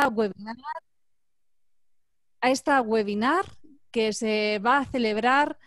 webinar, a esta webinar que se va a celebrar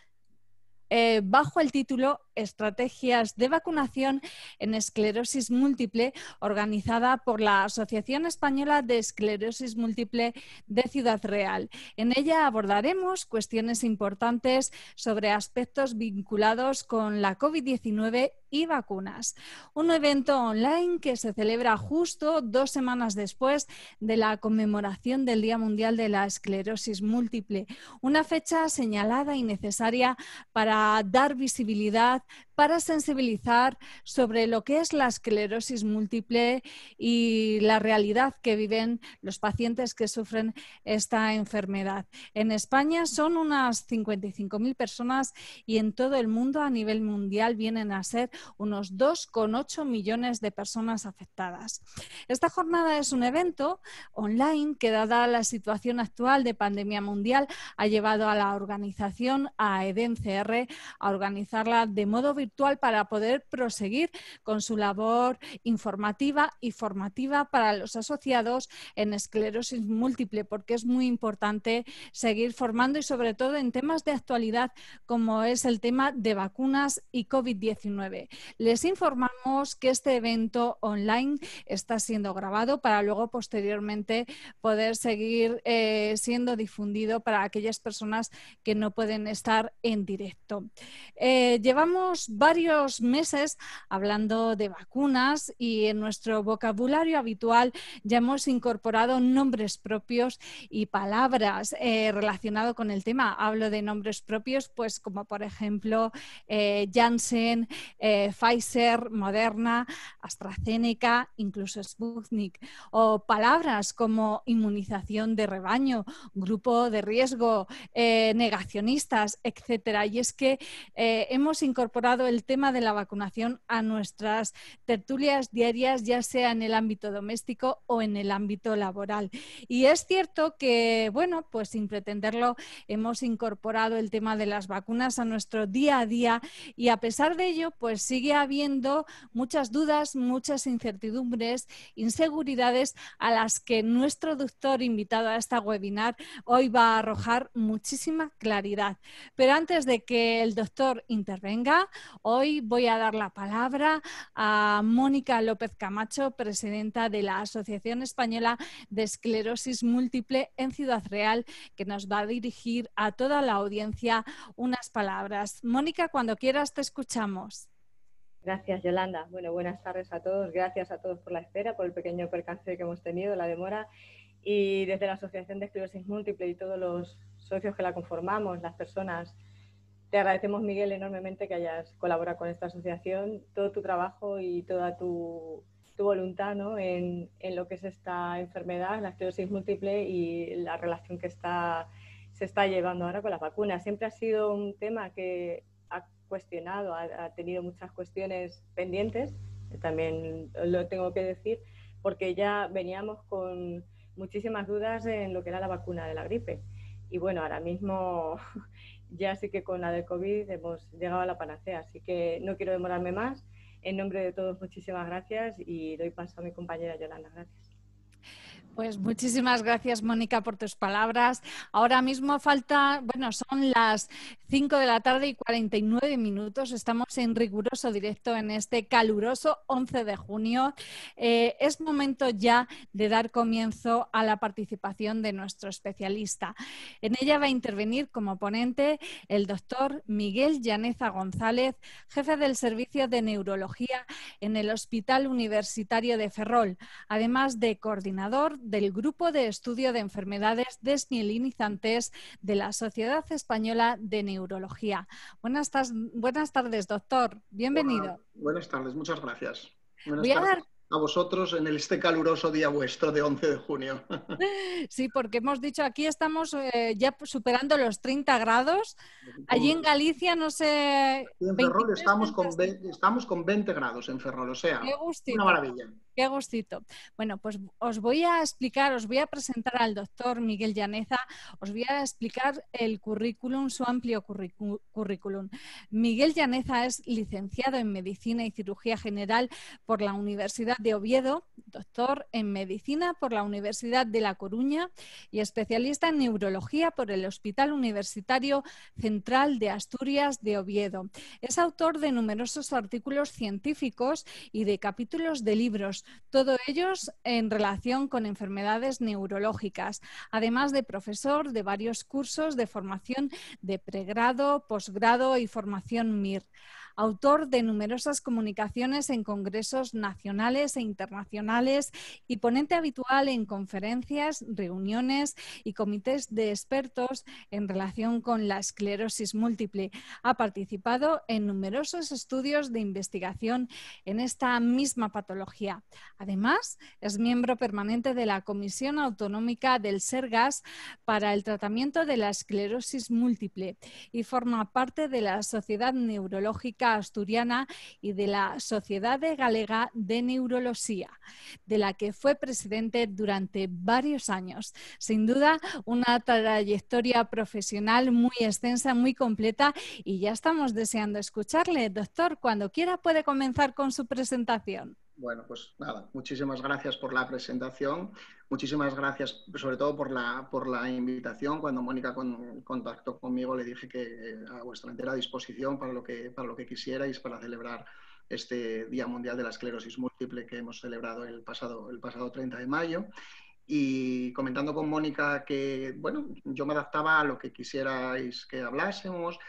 bajo el título Estrategias de vacunación en esclerosis múltiple, organizada por la Asociación Española de Esclerosis Múltiple de Ciudad Real. En ella abordaremos cuestiones importantes sobre aspectos vinculados con la COVID-19 y vacunas. Un evento online que se celebra justo 2 semanas después de la conmemoración del Día Mundial de la Esclerosis Múltiple, una fecha señalada y necesaria para dar visibilidad, para sensibilizar sobre lo que es la esclerosis múltiple y la realidad que viven los pacientes que sufren esta enfermedad. En España son unas 55.000 personas y en todo el mundo, a nivel mundial, vienen a ser unos 2,8 millones de personas afectadas. Esta jornada es un evento online que, dada la situación actual de pandemia mundial, ha llevado a la organización, a EDENCR, a organizarla de modo virtual para poder proseguir con su labor informativa y formativa para los asociados en esclerosis múltiple, porque es muy importante seguir formando y sobre todo en temas de actualidad como es el tema de vacunas y COVID-19. Les informamos que este evento online está siendo grabado para luego posteriormente poder seguir siendo difundido para aquellas personas que no pueden estar en directo. Llevamos varios meses hablando de vacunas y en nuestro vocabulario habitual ya hemos incorporado nombres propios y palabras relacionadas con el tema. Hablo de nombres propios, pues como por ejemplo Janssen, Pfizer, Moderna, AstraZeneca, incluso Sputnik, o palabras como inmunización de rebaño, grupo de riesgo, negacionistas, etcétera. Y es que hemos incorporado el tema de la vacunación a nuestras tertulias diarias, ya sea en el ámbito doméstico o en el ámbito laboral. Y es cierto que, bueno, pues sin pretenderlo, hemos incorporado el tema de las vacunas a nuestro día a día y a pesar de ello, pues sigue habiendo muchas dudas, muchas incertidumbres, inseguridades a las que nuestro doctor invitado a esta webinar hoy va a arrojar muchísima claridad. Pero antes de que el doctor intervenga, hoy voy a dar la palabra a Mónica López Camacho, presidenta de la Asociación Española de Esclerosis Múltiple en Ciudad Real, que nos va a dirigir a toda la audiencia unas palabras. Mónica, cuando quieras te escuchamos. Gracias, Yolanda. Bueno, buenas tardes a todos. Gracias a todos por la espera, por el pequeño percance que hemos tenido, la demora. Y desde la Asociación de Esclerosis Múltiple y todos los socios que la conformamos, las personas, te agradecemos, Miguel, enormemente que hayas colaborado con esta asociación, todo tu trabajo y toda tu voluntad, ¿no?, en lo que es esta enfermedad, la esclerosis múltiple y la relación que se está llevando ahora con las vacunas. Siempre ha sido un tema que ha cuestionado, ha tenido muchas cuestiones pendientes, también lo tengo que decir, porque ya veníamos con muchísimas dudas en lo que era la vacuna de la gripe. Y bueno, ahora mismo ya sí que con la del COVID hemos llegado a la panacea, así que no quiero demorarme más. En nombre de todos, muchísimas gracias y doy paso a mi compañera Yolanda. Gracias. Pues muchísimas gracias, Mónica, por tus palabras. Ahora mismo falta, bueno, son las 5 de la tarde y 49 minutos. Estamos en riguroso directo en este caluroso 11 de junio. Es momento ya de dar comienzo a la participación de nuestro especialista. En ella va a intervenir como ponente el doctor Miguel Llaneza González, jefe del Servicio de Neurología en el Hospital Universitario de Ferrol, además de coordinador del Grupo de Estudio de Enfermedades Desmielinizantes de la Sociedad Española de Neurología. Buenas tardes, doctor. Bienvenido. Buenas tardes, muchas gracias. Buenas Voy a tardes dar... a vosotros en este caluroso día vuestro de 11 de junio. Sí, porque hemos dicho aquí estamos ya superando los 30 grados. Allí en Galicia, no sé... En Ferrol 23, estamos con 20 grados en Ferrol, o sea, qué una gustito. maravilla. Qué gustito. Bueno, pues os voy a explicar, os voy a presentar al doctor Miguel Llaneza, os voy a explicar el currículum, su amplio currículum. Miguel Llaneza es licenciado en Medicina y Cirugía General por la Universidad de Oviedo, doctor en Medicina por la Universidad de La Coruña y especialista en Neurología por el Hospital Universitario Central de Asturias de Oviedo. Es autor de numerosos artículos científicos y de capítulos de libros, todos ellos en relación con enfermedades neurológicas, además de profesor de varios cursos de formación de pregrado, posgrado y formación MIR. Autor de numerosas comunicaciones en congresos nacionales e internacionales y ponente habitual en conferencias, reuniones y comités de expertos en relación con la esclerosis múltiple. Ha participado en numerosos estudios de investigación en esta misma patología. Además, es miembro permanente de la Comisión Autonómica del Sergas para el tratamiento de la esclerosis múltiple y forma parte de la Sociedad Neurológica Asturiana y de la Sociedad Galega de Neurología, de la que fue presidente durante varios años. Sin duda, una trayectoria profesional muy extensa, muy completa, y ya estamos deseando escucharle. Doctor, cuando quiera puede comenzar con su presentación. Bueno, pues nada, muchísimas gracias por la presentación, muchísimas gracias sobre todo por la invitación. Cuando Mónica contactó conmigo le dije que a vuestra entera disposición para lo que quisierais para celebrar este Día Mundial de la Esclerosis Múltiple que hemos celebrado el pasado 30 de mayo. Y comentando con Mónica que, bueno, yo me adaptaba a lo que quisierais que hablásemos.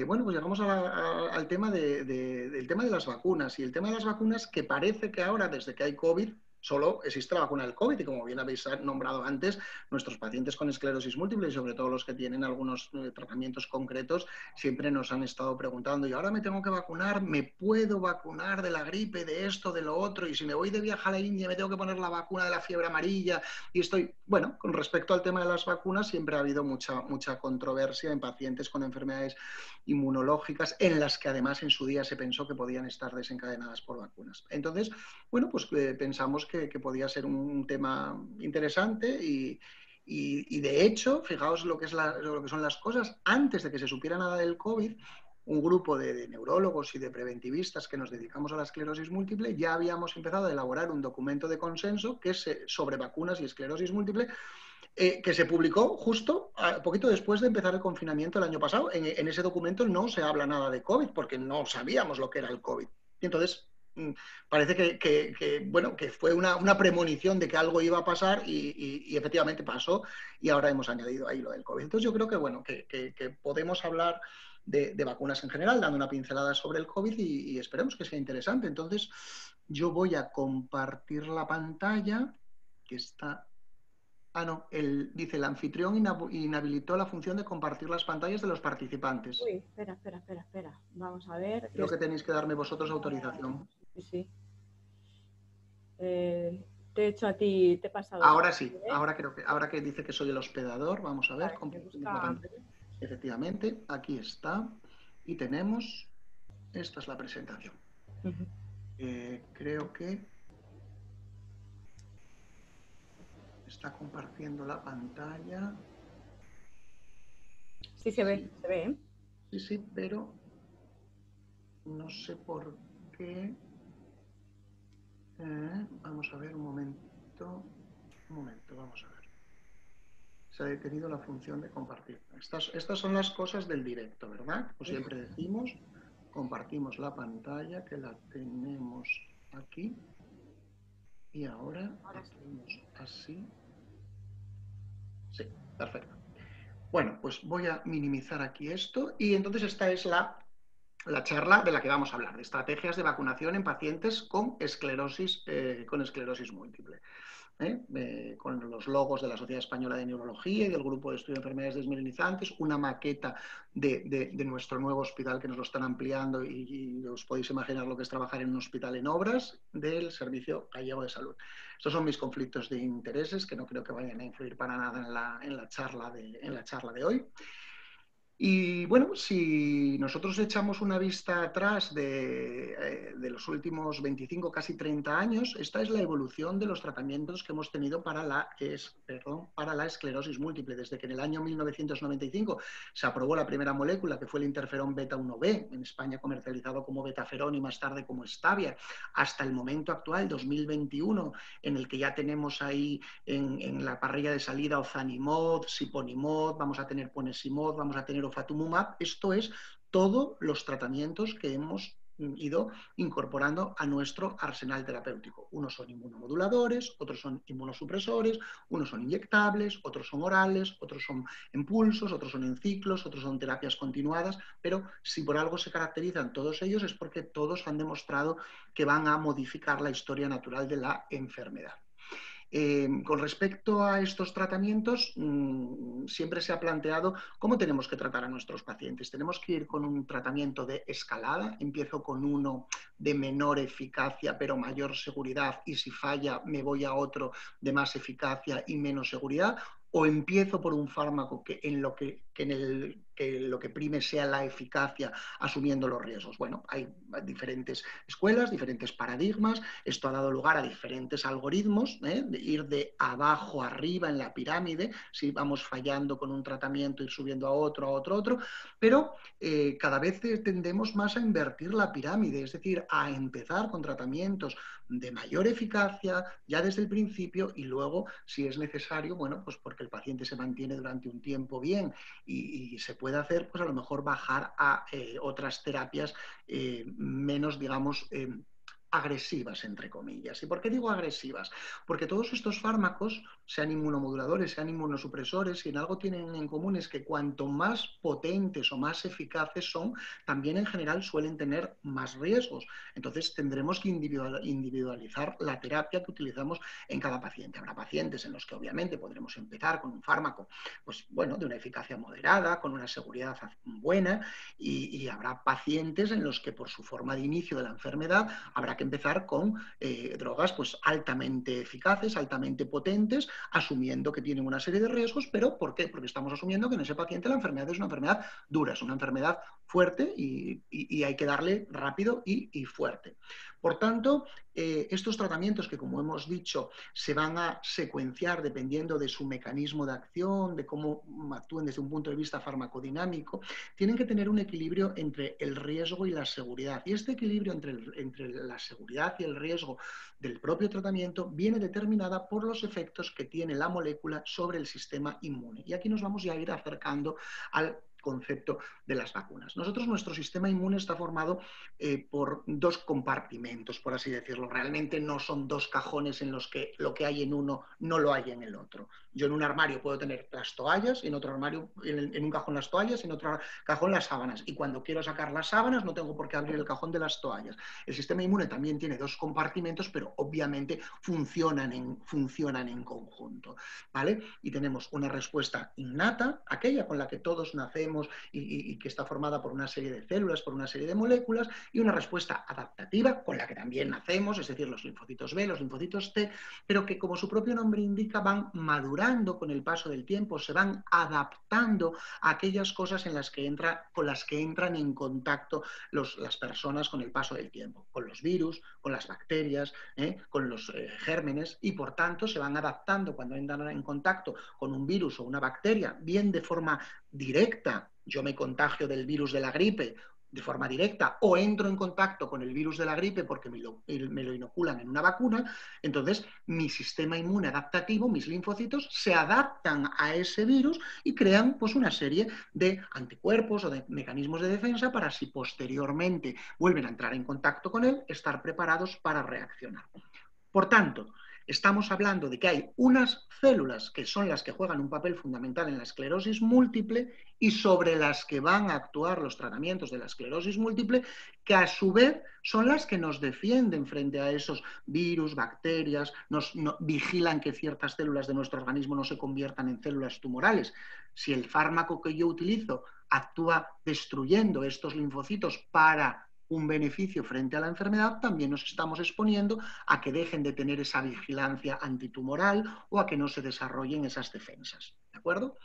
Bueno, pues llegamos al tema del tema de las vacunas. Y el tema de las vacunas, que parece que ahora, desde que hay COVID, solo existe la vacuna del COVID. Y como bien habéis nombrado antes, nuestros pacientes con esclerosis múltiple, y sobre todo los que tienen algunos tratamientos concretos, siempre nos han estado preguntando, ¿y ahora me tengo que vacunar? ¿Me puedo vacunar de la gripe, de esto, de lo otro? Y si me voy de viaje a la India, ¿me tengo que poner la vacuna de la fiebre amarilla? Y bueno, con respecto al tema de las vacunas, siempre ha habido mucha controversia en pacientes con enfermedades inmunológicas, en las que además en su día se pensó que podían estar desencadenadas por vacunas. Entonces, bueno, pues pensamos que podía ser un tema interesante y de hecho, fijaos lo que son las cosas, antes de que se supiera nada del COVID, un grupo de neurólogos y de preventivistas que nos dedicamos a la esclerosis múltiple, ya habíamos empezado a elaborar un documento de consenso sobre vacunas y esclerosis múltiple, que se publicó justo poquito después de empezar el confinamiento el año pasado. En ese documento no se habla nada de COVID, porque no sabíamos lo que era el COVID. Y entonces parece que fue una premonición de que algo iba a pasar y efectivamente pasó, y ahora hemos añadido ahí lo del COVID. Entonces yo creo que, bueno, que podemos hablar de vacunas en general, dando una pincelada sobre el COVID y esperemos que sea interesante. Entonces yo voy a compartir la pantalla, que está... Ah, no, dice, el anfitrión inhabilitó la función de compartir las pantallas de los participantes. Uy, espera. Vamos a ver. Creo que tenéis que darme vosotros autorización. Sí. Te he hecho a ti, te he pasado. Ahora sí, ahora que dice que soy el hospedador, vamos a ver. Vale, efectivamente, aquí está. Y tenemos, esta es la presentación. Creo que está compartiendo la pantalla. Sí, se ve, se ve, ¿eh? Sí, pero no sé por qué. Vamos a ver un momento, vamos a ver. Se ha detenido la función de compartir. Estas son las cosas del directo, ¿verdad? Como siempre decimos, compartimos la pantalla, que la tenemos aquí. Y ahora hacemos así. Sí, perfecto. Bueno, pues voy a minimizar aquí esto. Y entonces esta es la charla de la que vamos a hablar, de estrategias de vacunación en pacientes con esclerosis múltiple. Con los logos de la Sociedad Española de Neurología y del Grupo de Estudio de Enfermedades Desmielinizantes, una maqueta de nuestro nuevo hospital, que nos lo están ampliando, y os podéis imaginar lo que es trabajar en un hospital en obras del Servicio Gallego de Salud. Estos son mis conflictos de intereses, que no creo que vayan a influir para nada en la charla de hoy. Y bueno, si nosotros echamos una vista atrás de los últimos 25, casi 30 años, esta es la evolución de los tratamientos que hemos tenido para para la esclerosis múltiple. Desde que en el año 1995 se aprobó la primera molécula, que fue el interferón beta 1B, en España comercializado como betaferón y más tarde como Stavia, hasta el momento actual, 2021, en el que ya tenemos ahí en la parrilla de salida ozanimod, siponimod, vamos a tener ponesimod, vamos a tener ofatumumab. Esto es todos los tratamientos que hemos ido incorporando a nuestro arsenal terapéutico. Unos son inmunomoduladores, otros son inmunosupresores, unos son inyectables, otros son orales, otros son en pulsos, otros son en ciclos, otros son terapias continuadas, pero si por algo se caracterizan todos ellos es porque todos han demostrado que van a modificar la historia natural de la enfermedad. Con respecto a estos tratamientos, siempre se ha planteado cómo tenemos que tratar a nuestros pacientes. Tenemos que ir con un tratamiento de escalada. Empiezo con uno de menor eficacia pero mayor seguridad, y si falla me voy a otro de más eficacia y menos seguridad. O empiezo por un fármaco que lo que prime sea la eficacia, asumiendo los riesgos. Bueno, hay diferentes escuelas, diferentes paradigmas. Esto ha dado lugar a diferentes algoritmos, de ir de abajo a arriba en la pirámide. Si vamos fallando con un tratamiento, ir subiendo a otro, pero cada vez tendemos más a invertir la pirámide, es decir, a empezar con tratamientos de mayor eficacia ya desde el principio, y luego, si es necesario, bueno, pues porque el paciente se mantiene durante un tiempo bien y se puede hacer, pues a lo mejor bajar a otras terapias menos, digamos, agresivas, entre comillas. ¿Y por qué digo agresivas? Porque todos estos fármacos, sean inmunomoduladores, sean inmunosupresores, si en algo tienen en común es que cuanto más potentes o más eficaces son, también en general suelen tener más riesgos. Entonces tendremos que individualizar la terapia que utilizamos en cada paciente. Habrá pacientes en los que obviamente podremos empezar con un fármaco, pues bueno, de una eficacia moderada, con una seguridad buena, y habrá pacientes en los que por su forma de inicio de la enfermedad habrá que empezar con drogas pues altamente eficaces, altamente potentes, asumiendo que tienen una serie de riesgos. ¿Pero por qué? Porque estamos asumiendo que en ese paciente la enfermedad es una enfermedad dura, es una enfermedad fuerte, y hay que darle rápido y fuerte. Por tanto, estos tratamientos que, como hemos dicho, se van a secuenciar dependiendo de su mecanismo de acción, de cómo actúen desde un punto de vista farmacodinámico, tienen que tener un equilibrio entre el riesgo y la seguridad. Y este equilibrio entre la seguridad y el riesgo del propio tratamiento viene determinada por los efectos que tiene la molécula sobre el sistema inmune. Y aquí nos vamos ya a ir acercando al concepto de las vacunas. Nuestro sistema inmune está formado por dos compartimentos, por así decirlo. Realmente no son dos cajones en los que lo que hay en uno no lo hay en el otro. Yo en un armario puedo tener las toallas, en otro armario, en un cajón las toallas, en otro cajón las sábanas. Y cuando quiero sacar las sábanas no tengo por qué abrir el cajón de las toallas. El sistema inmune también tiene dos compartimentos, pero obviamente funcionan en conjunto, ¿vale? Y tenemos una respuesta innata, aquella con la que todos nacemos y que está formada por una serie de células, por una serie de moléculas, y una respuesta adaptativa con la que también nacemos, es decir, los linfocitos B, los linfocitos T, pero que, como su propio nombre indica, van madurando con el paso del tiempo, se van adaptando a aquellas cosas con las que entran en contacto las personas con el paso del tiempo, con los virus, con las bacterias, con los gérmenes, y por tanto se van adaptando cuando entran en contacto con un virus o una bacteria, bien de forma directa. Yo me contagio del virus de la gripe de forma directa, o entro en contacto con el virus de la gripe porque me lo inoculan en una vacuna. Entonces mi sistema inmune adaptativo, mis linfocitos, se adaptan a ese virus y crean pues una serie de anticuerpos o de mecanismos de defensa para, si posteriormente vuelven a entrar en contacto con él, estar preparados para reaccionar. Por tanto, estamos hablando de que hay unas células que son las que juegan un papel fundamental en la esclerosis múltiple, y sobre las que van a actuar los tratamientos de la esclerosis múltiple, que a su vez son las que nos defienden frente a esos virus, bacterias, vigilan que ciertas células de nuestro organismo no se conviertan en células tumorales. Si el fármaco que yo utilizo actúa destruyendo estos linfocitos para un beneficio frente a la enfermedad, también nos estamos exponiendo a que dejen de tener esa vigilancia antitumoral o a que no se desarrollen esas defensas. ¿De acuerdo?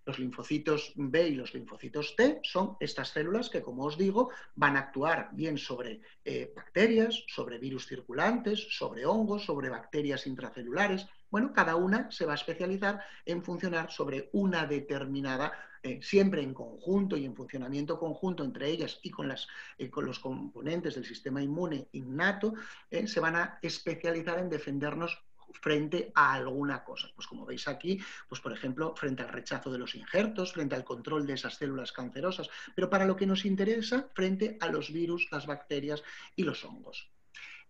Los linfocitos B y los linfocitos T son estas células que, como os digo, van a actuar bien sobre bacterias, sobre virus circulantes, sobre hongos, sobre bacterias intracelulares. Bueno, cada una se va a especializar en funcionar sobre una determinada, siempre en conjunto y en funcionamiento conjunto entre ellas y con los componentes del sistema inmune innato, se van a especializar en defendernos frente a alguna cosa. Pues como veis aquí, pues por ejemplo, frente al rechazo de los injertos, frente al control de esas células cancerosas, pero para lo que nos interesa, frente a los virus, las bacterias y los hongos.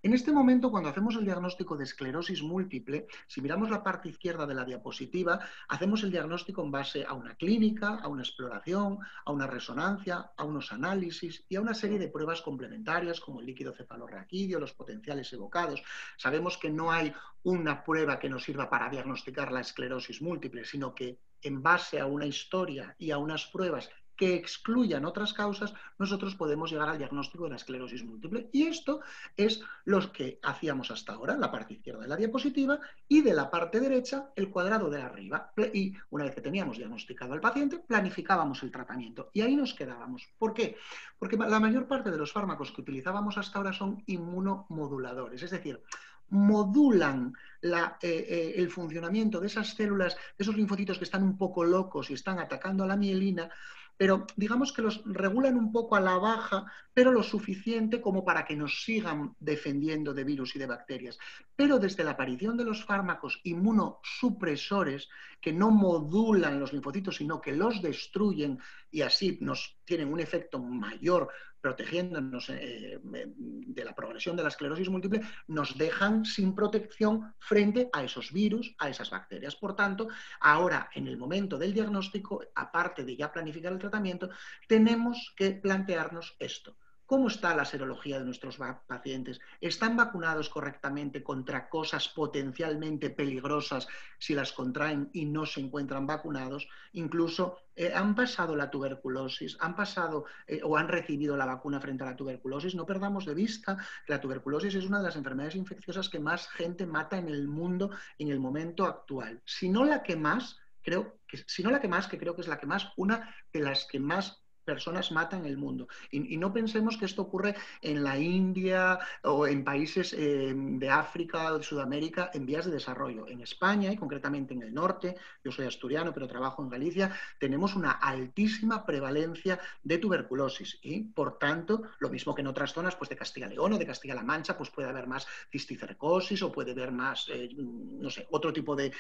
En este momento, cuando hacemos el diagnóstico de esclerosis múltiple, si miramos la parte izquierda de la diapositiva, hacemos el diagnóstico en base a una clínica, a una exploración, a una resonancia, a unos análisis y a una serie de pruebas complementarias como el líquido cefalorraquídeo, los potenciales evocados. Sabemos que no hay una prueba que nos sirva para diagnosticar la esclerosis múltiple, sino que en base a una historia y a unas pruebas que excluyan otras causas, nosotros podemos llegar al diagnóstico de la esclerosis múltiple. Y esto es lo que hacíamos hasta ahora, la parte izquierda de la diapositiva, y de la parte derecha el cuadrado de arriba. Y una vez que teníamos diagnosticado al paciente, planificábamos el tratamiento. Y ahí nos quedábamos. ¿Por qué? Porque la mayor parte de los fármacos que utilizábamos hasta ahora son inmunomoduladores, es decir, modulan el funcionamiento de esas células, de esos linfocitos que están un poco locos y están atacando a la mielina, pero digamos que los regulan un poco a la baja, pero lo suficiente como para que nos sigan defendiendo de virus y de bacterias. Pero desde la aparición de los fármacos inmunosupresores, que no modulan los linfocitos, sino que los destruyen y así nos tienen un efecto mayor protegiéndonos de la progresión de la esclerosis múltiple, nos dejan sin protección frente a esos virus, a esas bacterias. Por tanto, ahora, en el momento del diagnóstico, aparte de ya planificar el tratamiento, tenemos que plantearnos esto. ¿Cómo está la serología de nuestros pacientes? ¿Están vacunados correctamente contra cosas potencialmente peligrosas si las contraen y no se encuentran vacunados? Incluso han pasado la tuberculosis, han pasado o han recibido la vacuna frente a la tuberculosis. No perdamos de vista que la tuberculosis es una de las enfermedades infecciosas que más gente mata en el mundo en el momento actual. Si no la que más, que creo que es la que más, una de las que más personas matan en el mundo. Y no pensemos que esto ocurre en la India o en países de África o de Sudamérica en vías de desarrollo. En España y concretamente en el norte, yo soy asturiano pero trabajo en Galicia, tenemos una altísima prevalencia de tuberculosis y por tanto, lo mismo que en otras zonas pues de Castilla y León o de Castilla-La Mancha, pues puede haber más cisticercosis o puede haber más, no sé, otro tipo de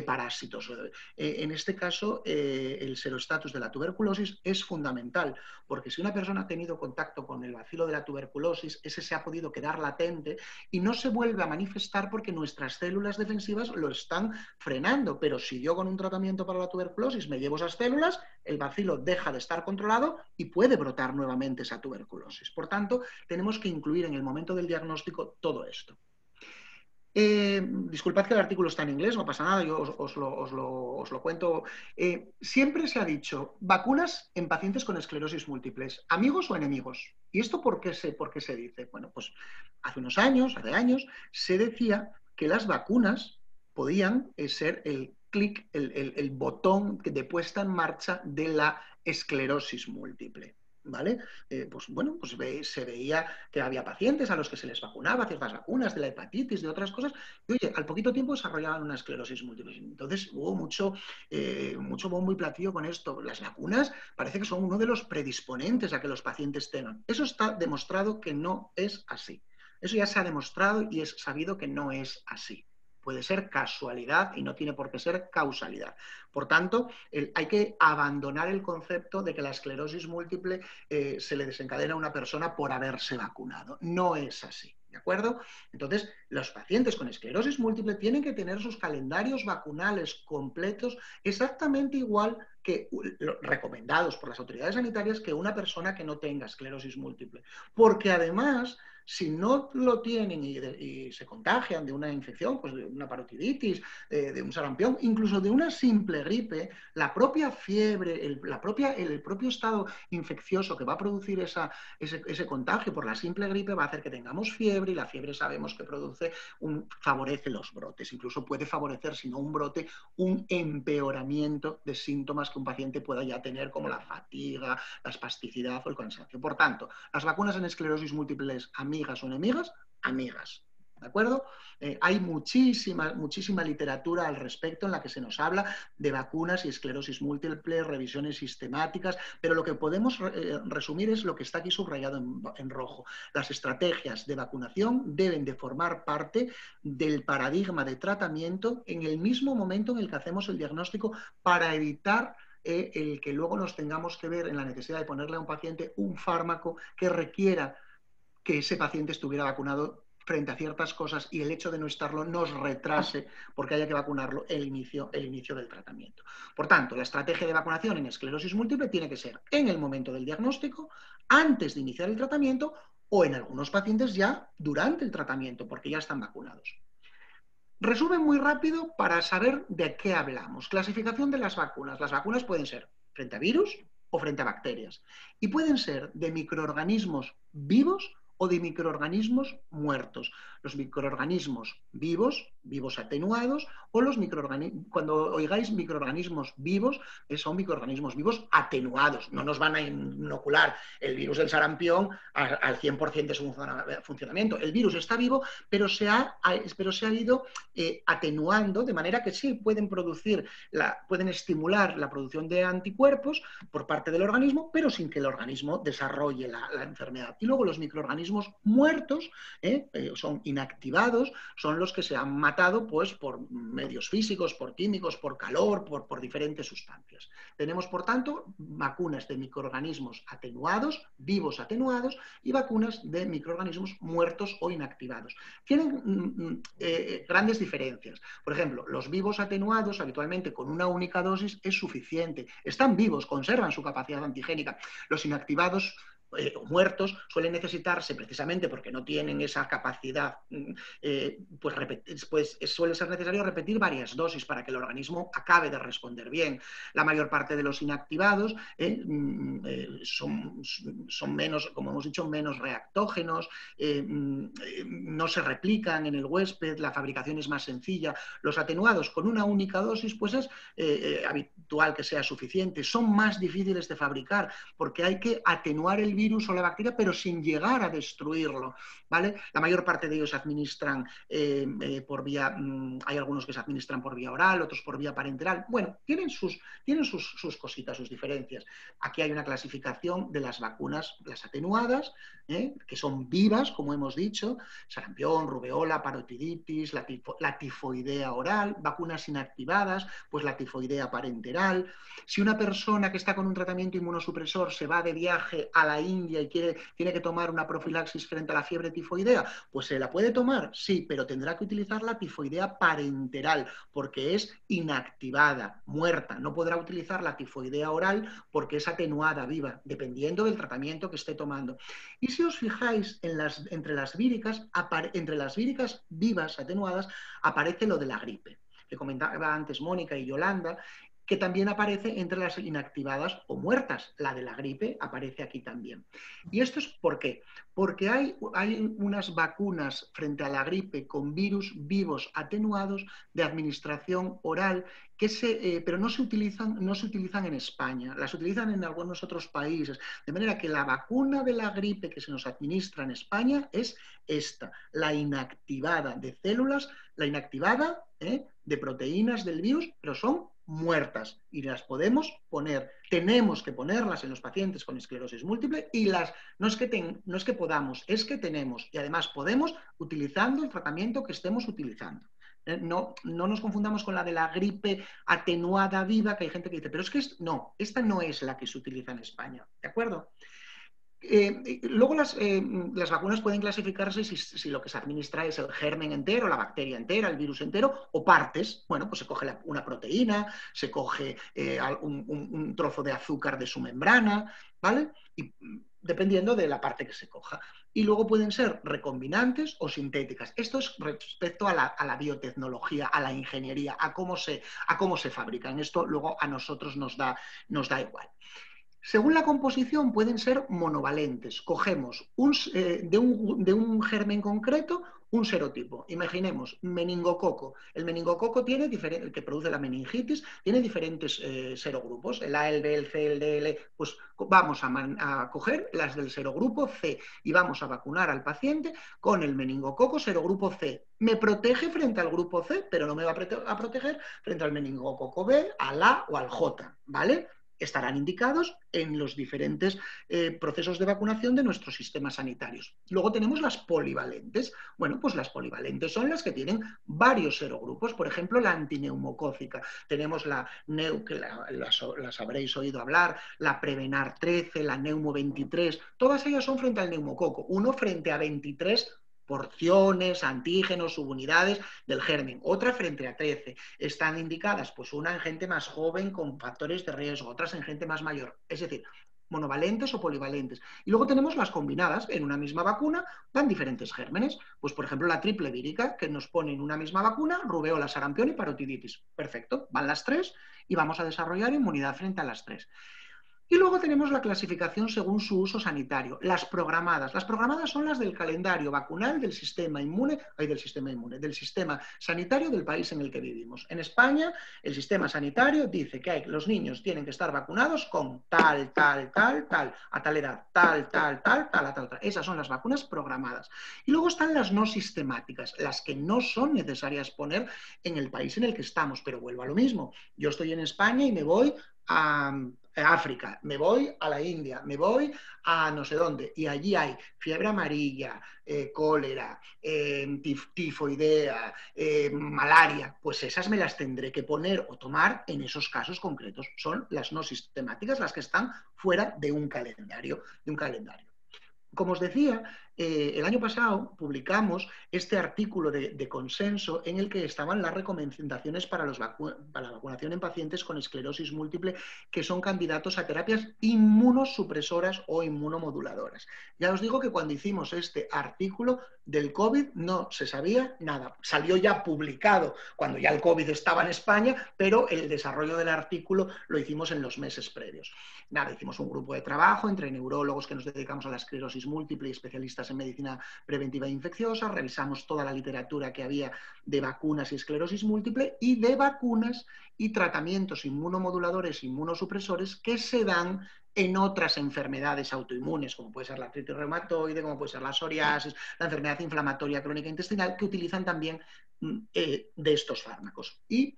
parásitos. En este caso, el seroestatus de la tuberculosis es fundamental, porque si una persona ha tenido contacto con el bacilo de la tuberculosis, ese se ha podido quedar latente y no se vuelve a manifestar porque nuestras células defensivas lo están frenando. Pero si yo con un tratamiento para la tuberculosis me llevo esas células, el bacilo deja de estar controlado y puede brotar nuevamente esa tuberculosis. Por tanto, tenemos que incluir en el momento del diagnóstico todo esto. Disculpad que el artículo está en inglés, no pasa nada, yo os lo cuento. Siempre se ha dicho, vacunas en pacientes con esclerosis múltiples, ¿amigos o enemigos? ¿Y esto por qué se dice? Bueno, pues hace años, se decía que las vacunas podían ser el clic, el botón de puesta en marcha de la esclerosis múltiple. ¿Vale? Pues bueno, pues se veía que había pacientes a los que se les vacunaba ciertas vacunas de la hepatitis, de otras cosas, y oye, al poquito tiempo desarrollaban una esclerosis múltiple. Entonces hubo mucho bombo y platillo con esto. Las vacunas parece que son uno de los predisponentes a que los pacientes tengan. Eso está demostrado que no es así. Eso ya se ha demostrado y es sabido que no es así. Puede ser casualidad y no tiene por qué ser causalidad. Por tanto, hay que abandonar el concepto de que la esclerosis múltiple se le desencadena a una persona por haberse vacunado. No es así, ¿de acuerdo? Entonces, los pacientes con esclerosis múltiple tienen que tener sus calendarios vacunales completos exactamente igual que recomendados por las autoridades sanitarias que una persona que no tenga esclerosis múltiple. Porque además Si no lo tienen y se contagian de una infección, pues de una parotiditis, de un sarampión, incluso de una simple gripe, la propia fiebre, el propio estado infeccioso que va a producir ese contagio por la simple gripe va a hacer que tengamos fiebre, y la fiebre sabemos que favorece los brotes. Incluso puede favorecer, si no un brote, un empeoramiento de síntomas que un paciente pueda ya tener, como la fatiga, la espasticidad o el cansancio. Por tanto, las vacunas en esclerosis múltiples, amigas o enemigas, amigas. ¿De acuerdo? Hay muchísima literatura al respecto en la que se nos habla de vacunas y esclerosis múltiple, revisiones sistemáticas, pero lo que podemos resumir es lo que está aquí subrayado en rojo. Las estrategias de vacunación deben de formar parte del paradigma de tratamiento en el mismo momento en el que hacemos el diagnóstico, para evitar el que luego nos tengamos que ver en la necesidad de ponerle a un paciente un fármaco que requiera que ese paciente estuviera vacunado frente a ciertas cosas, y el hecho de no estarlo nos retrase porque haya que vacunarlo el inicio del tratamiento. Por tanto, la estrategia de vacunación en esclerosis múltiple tiene que ser en el momento del diagnóstico, antes de iniciar el tratamiento, o en algunos pacientes ya durante el tratamiento, porque ya están vacunados. Resumen muy rápido para saber de qué hablamos. Clasificación de las vacunas. Las vacunas pueden ser frente a virus o frente a bacterias, y pueden ser de microorganismos vivos o de microorganismos muertos. Los microorganismos vivos atenuados, o los microorganismos, cuando oigáis microorganismos vivos, son microorganismos vivos atenuados. No nos van a inocular el virus del sarampión al 100% de su funcionamiento. El virus está vivo, pero se ha ido atenuando, de manera que sí pueden estimular la producción de anticuerpos por parte del organismo, pero sin que el organismo desarrolle la enfermedad. Y luego los microorganismos muertos, son inactivados, son los que se han matado pues, por medios físicos, por químicos, por calor, por diferentes sustancias. Tenemos, por tanto, vacunas de microorganismos atenuados, vivos atenuados, y vacunas de microorganismos muertos o inactivados. Tienen grandes diferencias. Por ejemplo, los vivos atenuados, habitualmente con una única dosis es suficiente. Están vivos, conservan su capacidad antigénica. Los inactivados o muertos suelen necesitarse, precisamente porque no tienen esa capacidad, pues suele ser necesario repetir varias dosis para que el organismo acabe de responder bien. La mayor parte de los inactivados son menos, como hemos dicho, menos reactógenos, no se replican en el huésped, la fabricación es más sencilla. Los atenuados con una única dosis, pues es habitual que sea suficiente. Son más difíciles de fabricar porque hay que atenuar el virus o la bacteria, pero sin llegar a destruirlo, ¿vale? La mayor parte de ellos se administran por vía, hay algunos que se administran por vía oral, otros por vía parenteral. Bueno, tienen sus cositas, sus diferencias. Aquí hay una clasificación de las vacunas, las atenuadas, que son vivas, como hemos dicho, sarampión, rubeola, parotiditis, la tifoidea oral, vacunas inactivadas, pues la tifoidea parenteral. Si una persona que está con un tratamiento inmunosupresor se va de viaje a la India y tiene que tomar una profilaxis frente a la fiebre tifoidea, pues se la puede tomar, sí, pero tendrá que utilizar la tifoidea parenteral porque es inactivada, muerta. No podrá utilizar la tifoidea oral porque es atenuada, viva, dependiendo del tratamiento que esté tomando. Y si os fijáis, entre las víricas vivas, atenuadas, aparece lo de la gripe, que comentaba antes Mónica y Yolanda, que también aparece entre las inactivadas o muertas. La de la gripe aparece aquí también. ¿Y esto es por qué? Porque hay unas vacunas frente a la gripe con virus vivos atenuados de administración oral, pero no se utilizan en España, las utilizan en algunos otros países. De manera que la vacuna de la gripe que se nos administra en España es esta, la inactivada de células, la inactivada de proteínas del virus, pero son muertas, y las podemos poner. Tenemos que ponerlas en los pacientes con esclerosis múltiple, y no es que podamos, es que tenemos, y además podemos utilizando el tratamiento que estemos utilizando. No nos confundamos con la de la gripe atenuada viva, que hay gente que dice, pero es que esta no es la que se utiliza en España, ¿de acuerdo? Luego las vacunas pueden clasificarse si lo que se administra es el germen entero, la bacteria entera, el virus entero, o partes. Bueno, pues se coge una proteína, se coge un trozo de azúcar de su membrana, ¿vale? Y dependiendo de la parte que se coja. Y luego pueden ser recombinantes o sintéticas. Esto es respecto a la biotecnología, a la ingeniería, a cómo se fabrican. Esto luego a nosotros nos da igual. Según la composición pueden ser monovalentes. Cogemos de un germen concreto un serotipo. Imaginemos meningococo. El meningococo tiene el que produce la meningitis, tiene diferentes serogrupos, el A, el B, el C, el D, el E. Pues vamos a coger las del serogrupo C y vamos a vacunar al paciente con el meningococo serogrupo C. Me protege frente al grupo C, pero no me va a proteger frente al meningococo B, al A o al J, ¿vale? Estarán indicados en los diferentes procesos de vacunación de nuestros sistemas sanitarios. Luego tenemos las polivalentes. Bueno, pues las polivalentes son las que tienen varios serogrupos. Por ejemplo, la antineumocócica. Tenemos la que las habréis oído hablar, la Prevenar 13, la Neumo 23. Todas ellas son frente al neumococo. Uno frente a 23 porciones, antígenos, subunidades del germen, otra frente a 13. Están indicadas, pues una en gente más joven con factores de riesgo, otras en gente más mayor. Es decir, monovalentes o polivalentes. Y luego tenemos las combinadas. En una misma vacuna van diferentes gérmenes. Pues, por ejemplo, la triple vírica, que nos pone en una misma vacuna rubeola, sarampión y parotiditis. Perfecto, van las tres y vamos a desarrollar inmunidad frente a las tres. Y luego tenemos la clasificación según su uso sanitario, las programadas. Las programadas son las del calendario vacunal del sistema sanitario del país en el que vivimos. En España, el sistema sanitario dice que los niños tienen que estar vacunados con tal, a tal edad, tal. Esas son las vacunas programadas. Y luego están las no sistemáticas, las que no son necesarias poner en el país en el que estamos, pero vuelvo a lo mismo. Yo estoy en España y me voy a África, me voy a la India, me voy a no sé dónde, y allí hay fiebre amarilla, cólera, tifoidea, malaria, pues esas me las tendré que poner o tomar en esos casos concretos. Son las no sistemáticas, las que están fuera de un calendario. Como os decía, el año pasado publicamos este artículo de consenso en el que estaban las recomendaciones para la vacunación en pacientes con esclerosis múltiple que son candidatos a terapias inmunosupresoras o inmunomoduladoras. Ya os digo que cuando hicimos este artículo del COVID no se sabía nada. Salió ya publicado cuando ya el COVID estaba en España, pero el desarrollo del artículo lo hicimos en los meses previos. Nada, hicimos un grupo de trabajo entre neurólogos que nos dedicamos a la esclerosis múltiple y especialistas en medicina preventiva e infecciosa, revisamos toda la literatura que había de vacunas y esclerosis múltiple y de vacunas y tratamientos inmunomoduladores, inmunosupresores que se dan en otras enfermedades autoinmunes, como puede ser la artritis reumatoide, como puede ser la psoriasis, la enfermedad inflamatoria crónica intestinal, que utilizan también de estos fármacos. Y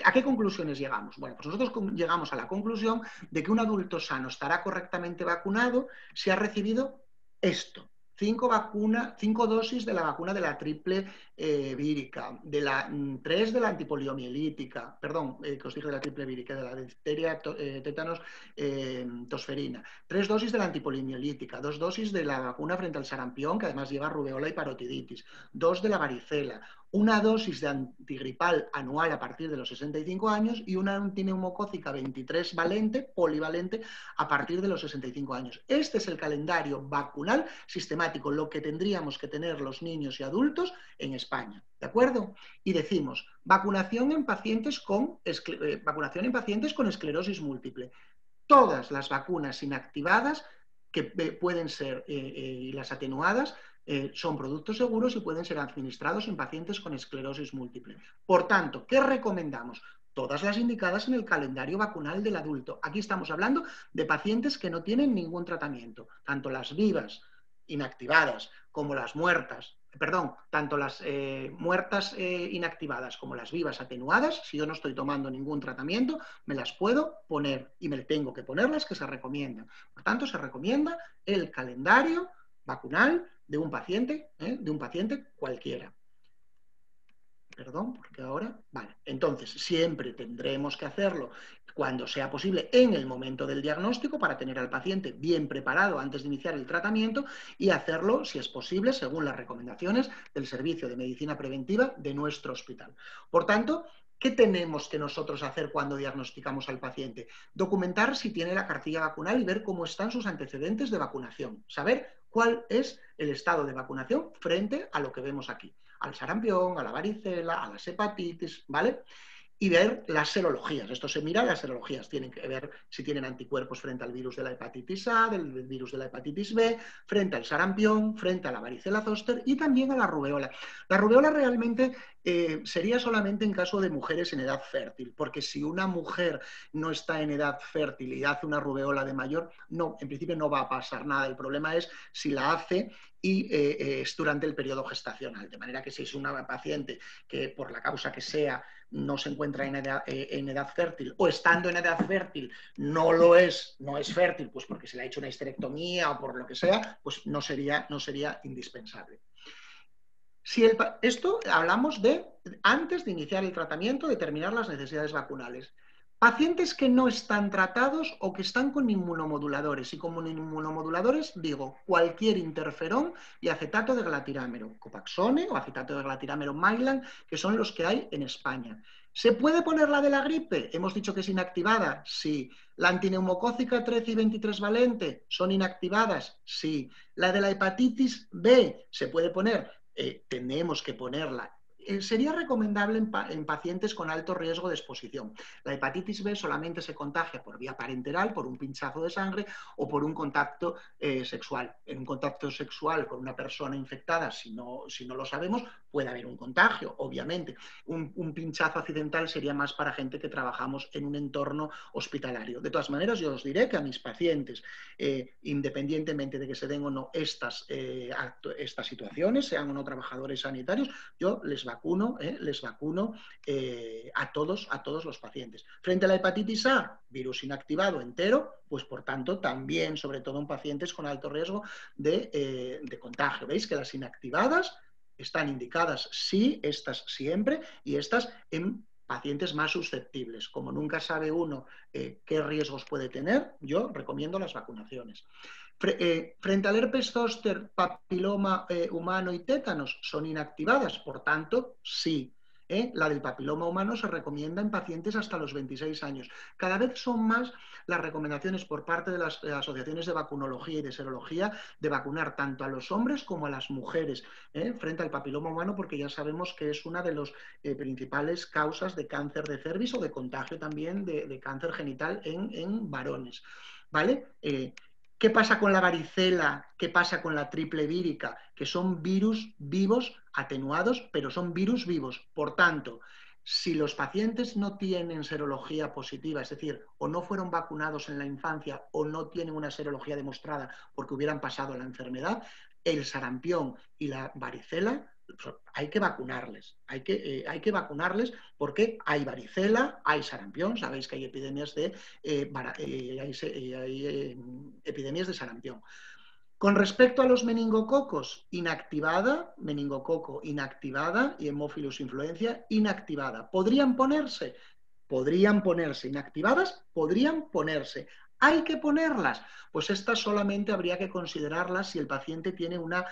¿a qué conclusiones llegamos? Bueno, pues nosotros llegamos a la conclusión de que un adulto sano estará correctamente vacunado si ha recibido esto: 5 dosis de la vacuna de la triple vírica, 3 de la antipoliomielítica, perdón, que os dije de la triple vírica, de la difteria, tétanos, tosferina, 3 dosis de la antipoliomielítica, 2 dosis de la vacuna frente al sarampión, que además lleva rubeola y parotiditis, 2 de la varicela, 1 dosis de antigripal anual a partir de los 65 años y una antineumocócica 23 polivalente a partir de los 65 años. Este es el calendario vacunal sistemático, lo que tendríamos que tener los niños y adultos en España, ¿de acuerdo? Y decimos, vacunación en pacientes con esclerosis múltiple. Todas las vacunas inactivadas que pueden ser y las atenuadas son productos seguros y pueden ser administrados en pacientes con esclerosis múltiple. Por tanto, ¿qué recomendamos? Todas las indicadas en el calendario vacunal del adulto. Aquí estamos hablando de pacientes que no tienen ningún tratamiento, tanto las vivas, inactivadas, como las muertas, tanto las muertas inactivadas como las vivas atenuadas. Si yo no estoy tomando ningún tratamiento, me las puedo poner y me tengo que poner las que se recomiendan. Por tanto, se recomienda el calendario vacunal de un paciente cualquiera. Perdón, porque ahora... Vale, entonces siempre tendremos que hacerlo cuando sea posible en el momento del diagnóstico para tener al paciente bien preparado antes de iniciar el tratamiento y hacerlo, si es posible, según las recomendaciones del Servicio de Medicina Preventiva de nuestro hospital. Por tanto, ¿Qué tenemos que nosotros hacer cuando diagnosticamos al paciente? Documentar si tiene la cartilla vacunal y ver cómo están sus antecedentes de vacunación. Saber cuál es el estado de vacunación frente a lo que vemos aquí. Al sarampión, a la varicela, a las hepatitis, ¿vale? Y ver las serologías. Esto se mira, las serologías tienen que ver si tienen anticuerpos frente al virus de la hepatitis A, del virus de la hepatitis B, frente al sarampión, frente a la varicela zoster y también a la rubeola. La rubeola realmente sería solamente en caso de mujeres en edad fértil, porque si una mujer no está en edad fértil y hace una rubeola de mayor, no, en principio no va a pasar nada. El problema es si la hace y es durante el periodo gestacional, de manera que si es una paciente que por la causa que sea no se encuentra en edad fértil o estando en edad fértil no es fértil, pues porque se le ha hecho una histerectomía o por lo que sea, pues no sería indispensable. Esto hablamos de antes de iniciar el tratamiento, determinar las necesidades vacunales. Pacientes que no están tratados o que están con inmunomoduladores. Y como inmunomoduladores digo cualquier interferón y acetato de glatirámero, Copaxone o acetato de glatirámero Mylan, que son los que hay en España. ¿Se puede poner la de la gripe? Hemos dicho que es inactivada. Sí. ¿La antineumocócica 13 y 23 valente son inactivadas? Sí. ¿La de la hepatitis B se puede poner? Tenemos que ponerla. Sería recomendable en pacientes con alto riesgo de exposición. La hepatitis B solamente se contagia por vía parenteral, por un pinchazo de sangre o por un contacto sexual. En un contacto sexual con una persona infectada, si no lo sabemos, puede haber un contagio, obviamente. Un pinchazo accidental sería más para gente que trabajamos en un entorno hospitalario. De todas maneras, yo os diré que a mis pacientes, independientemente de que se den o no estas situaciones, sean o no trabajadores sanitarios, yo les vacuno a todos los pacientes. Frente a la hepatitis A, virus inactivado entero, pues por tanto también, sobre todo en pacientes con alto riesgo de contagio. ¿Veis que las inactivadas están indicadas? Sí, estas siempre, y estas en pacientes más susceptibles. Como nunca sabe uno qué riesgos puede tener, yo recomiendo las vacunaciones. Frente al herpes zóster, papiloma humano y tétanos, son inactivadas, por tanto, sí. La del papiloma humano se recomienda en pacientes hasta los 26 años. Cada vez son más las recomendaciones por parte de las asociaciones de vacunología y de serología de vacunar tanto a los hombres como a las mujeres frente al papiloma humano, porque ya sabemos que es una de las principales causas de cáncer de cervix o de contagio también de cáncer genital en varones. ¿Vale? ¿Qué pasa con la varicela? ¿Qué pasa con la triple vírica? Que son virus vivos atenuados, pero son virus vivos. Por tanto, si los pacientes no tienen serología positiva, es decir, o no fueron vacunados en la infancia o no tienen una serología demostrada porque hubieran pasado la enfermedad, el sarampión y la varicela hay que vacunarles. Hay que vacunarles porque hay varicela, hay sarampión. Sabéis que hay epidemias epidemias de sarampión. Con respecto a los meningococos, meningococo inactivada y Haemophilus influenza inactivada. ¿Podrían ponerse? Podrían ponerse. Inactivadas, podrían ponerse. ¿Hay que ponerlas? Pues estas solamente habría que considerarlas si el paciente tiene una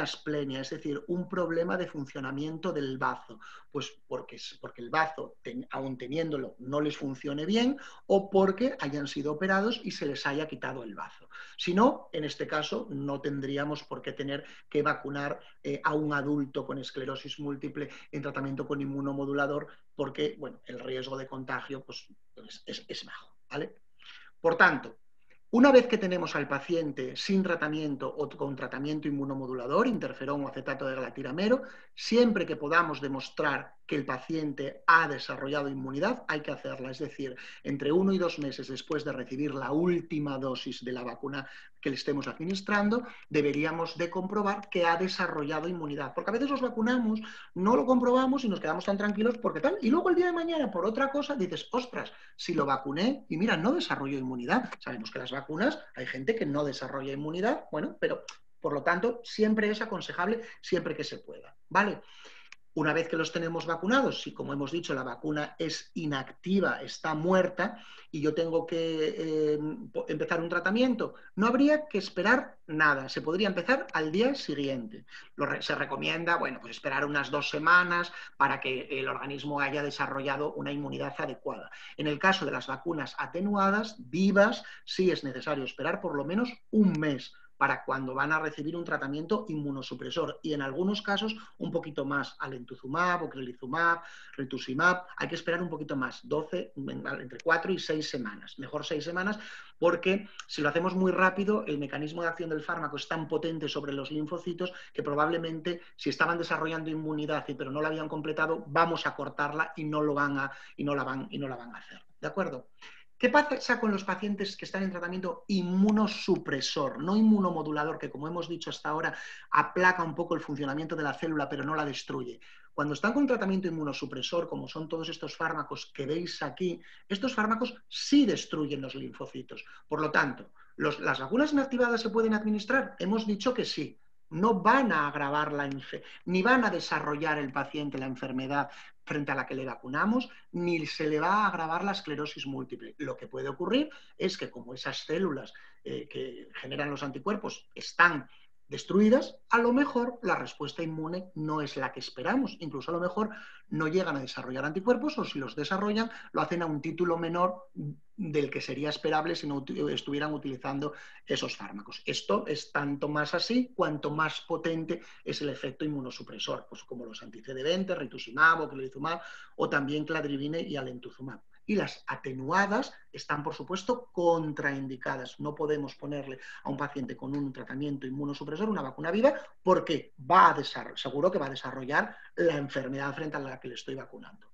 asplenia, es decir, un problema de funcionamiento del bazo, pues porque el bazo, aun teniéndolo, no les funcione bien o porque hayan sido operados y se les haya quitado el bazo. Si no, en este caso no tendríamos por qué tener que vacunar a un adulto con esclerosis múltiple en tratamiento con inmunomodulador porque, bueno, el riesgo de contagio pues, es bajo, ¿vale? Por tanto, una vez que tenemos al paciente sin tratamiento o con tratamiento inmunomodulador, interferón o acetato de glatiramero, siempre que podamos demostrar que el paciente ha desarrollado inmunidad, hay que hacerla. Es decir, entre 1 y 2 meses después de recibir la última dosis de la vacuna que le estemos administrando, deberíamos de comprobar que ha desarrollado inmunidad. Porque a veces los vacunamos, no lo comprobamos y nos quedamos tan tranquilos porque tal. Y luego el día de mañana, por otra cosa, dices, ostras, si lo vacuné y mira, no desarrolló inmunidad. Sabemos que las vacunas, hay gente que no desarrolla inmunidad, bueno, pero por lo tanto siempre es aconsejable siempre que se pueda, ¿vale? Una vez que los tenemos vacunados, si como hemos dicho la vacuna es inactiva, está muerta y yo tengo que empezar un tratamiento, no habría que esperar nada, se podría empezar al día siguiente. Se recomienda, bueno, pues esperar unas 2 semanas para que el organismo haya desarrollado una inmunidad adecuada. En el caso de las vacunas atenuadas, vivas, sí es necesario esperar por lo menos un mes para cuando van a recibir un tratamiento inmunosupresor y en algunos casos un poquito más, alentuzumab, ocrelizumab, rituximab, hay que esperar un poquito más, entre 4 y 6 semanas, mejor 6 semanas porque si lo hacemos muy rápido el mecanismo de acción del fármaco es tan potente sobre los linfocitos que probablemente si estaban desarrollando inmunidad pero no la habían completado, vamos a cortarla y no la van a hacer, ¿de acuerdo? ¿Qué pasa con los pacientes que están en tratamiento inmunosupresor, no inmunomodulador, que como hemos dicho hasta ahora aplaca un poco el funcionamiento de la célula pero no la destruye? Cuando están con tratamiento inmunosupresor, como son todos estos fármacos que veis aquí, estos fármacos sí destruyen los linfocitos. Por lo tanto, ¿las vacunas inactivadas se pueden administrar? Hemos dicho que sí. No van a agravar ni van a desarrollar el paciente la enfermedad frente a la que le vacunamos, ni se le va a agravar la esclerosis múltiple. Lo que puede ocurrir es que como esas células que generan los anticuerpos están destruidas, a lo mejor la respuesta inmune no es la que esperamos. Incluso a lo mejor no llegan a desarrollar anticuerpos o si los desarrollan lo hacen a un título menor del que sería esperable si no estuvieran utilizando esos fármacos. Esto es tanto más así cuanto más potente es el efecto inmunosupresor, pues como los anti-CD20, rituximab, ocrelizumab o también cladribine y alentuzumab. Y las atenuadas están, por supuesto, contraindicadas. No podemos ponerle a un paciente con un tratamiento inmunosupresor una vacuna viva porque seguro que va a desarrollar la enfermedad frente a la que le estoy vacunando.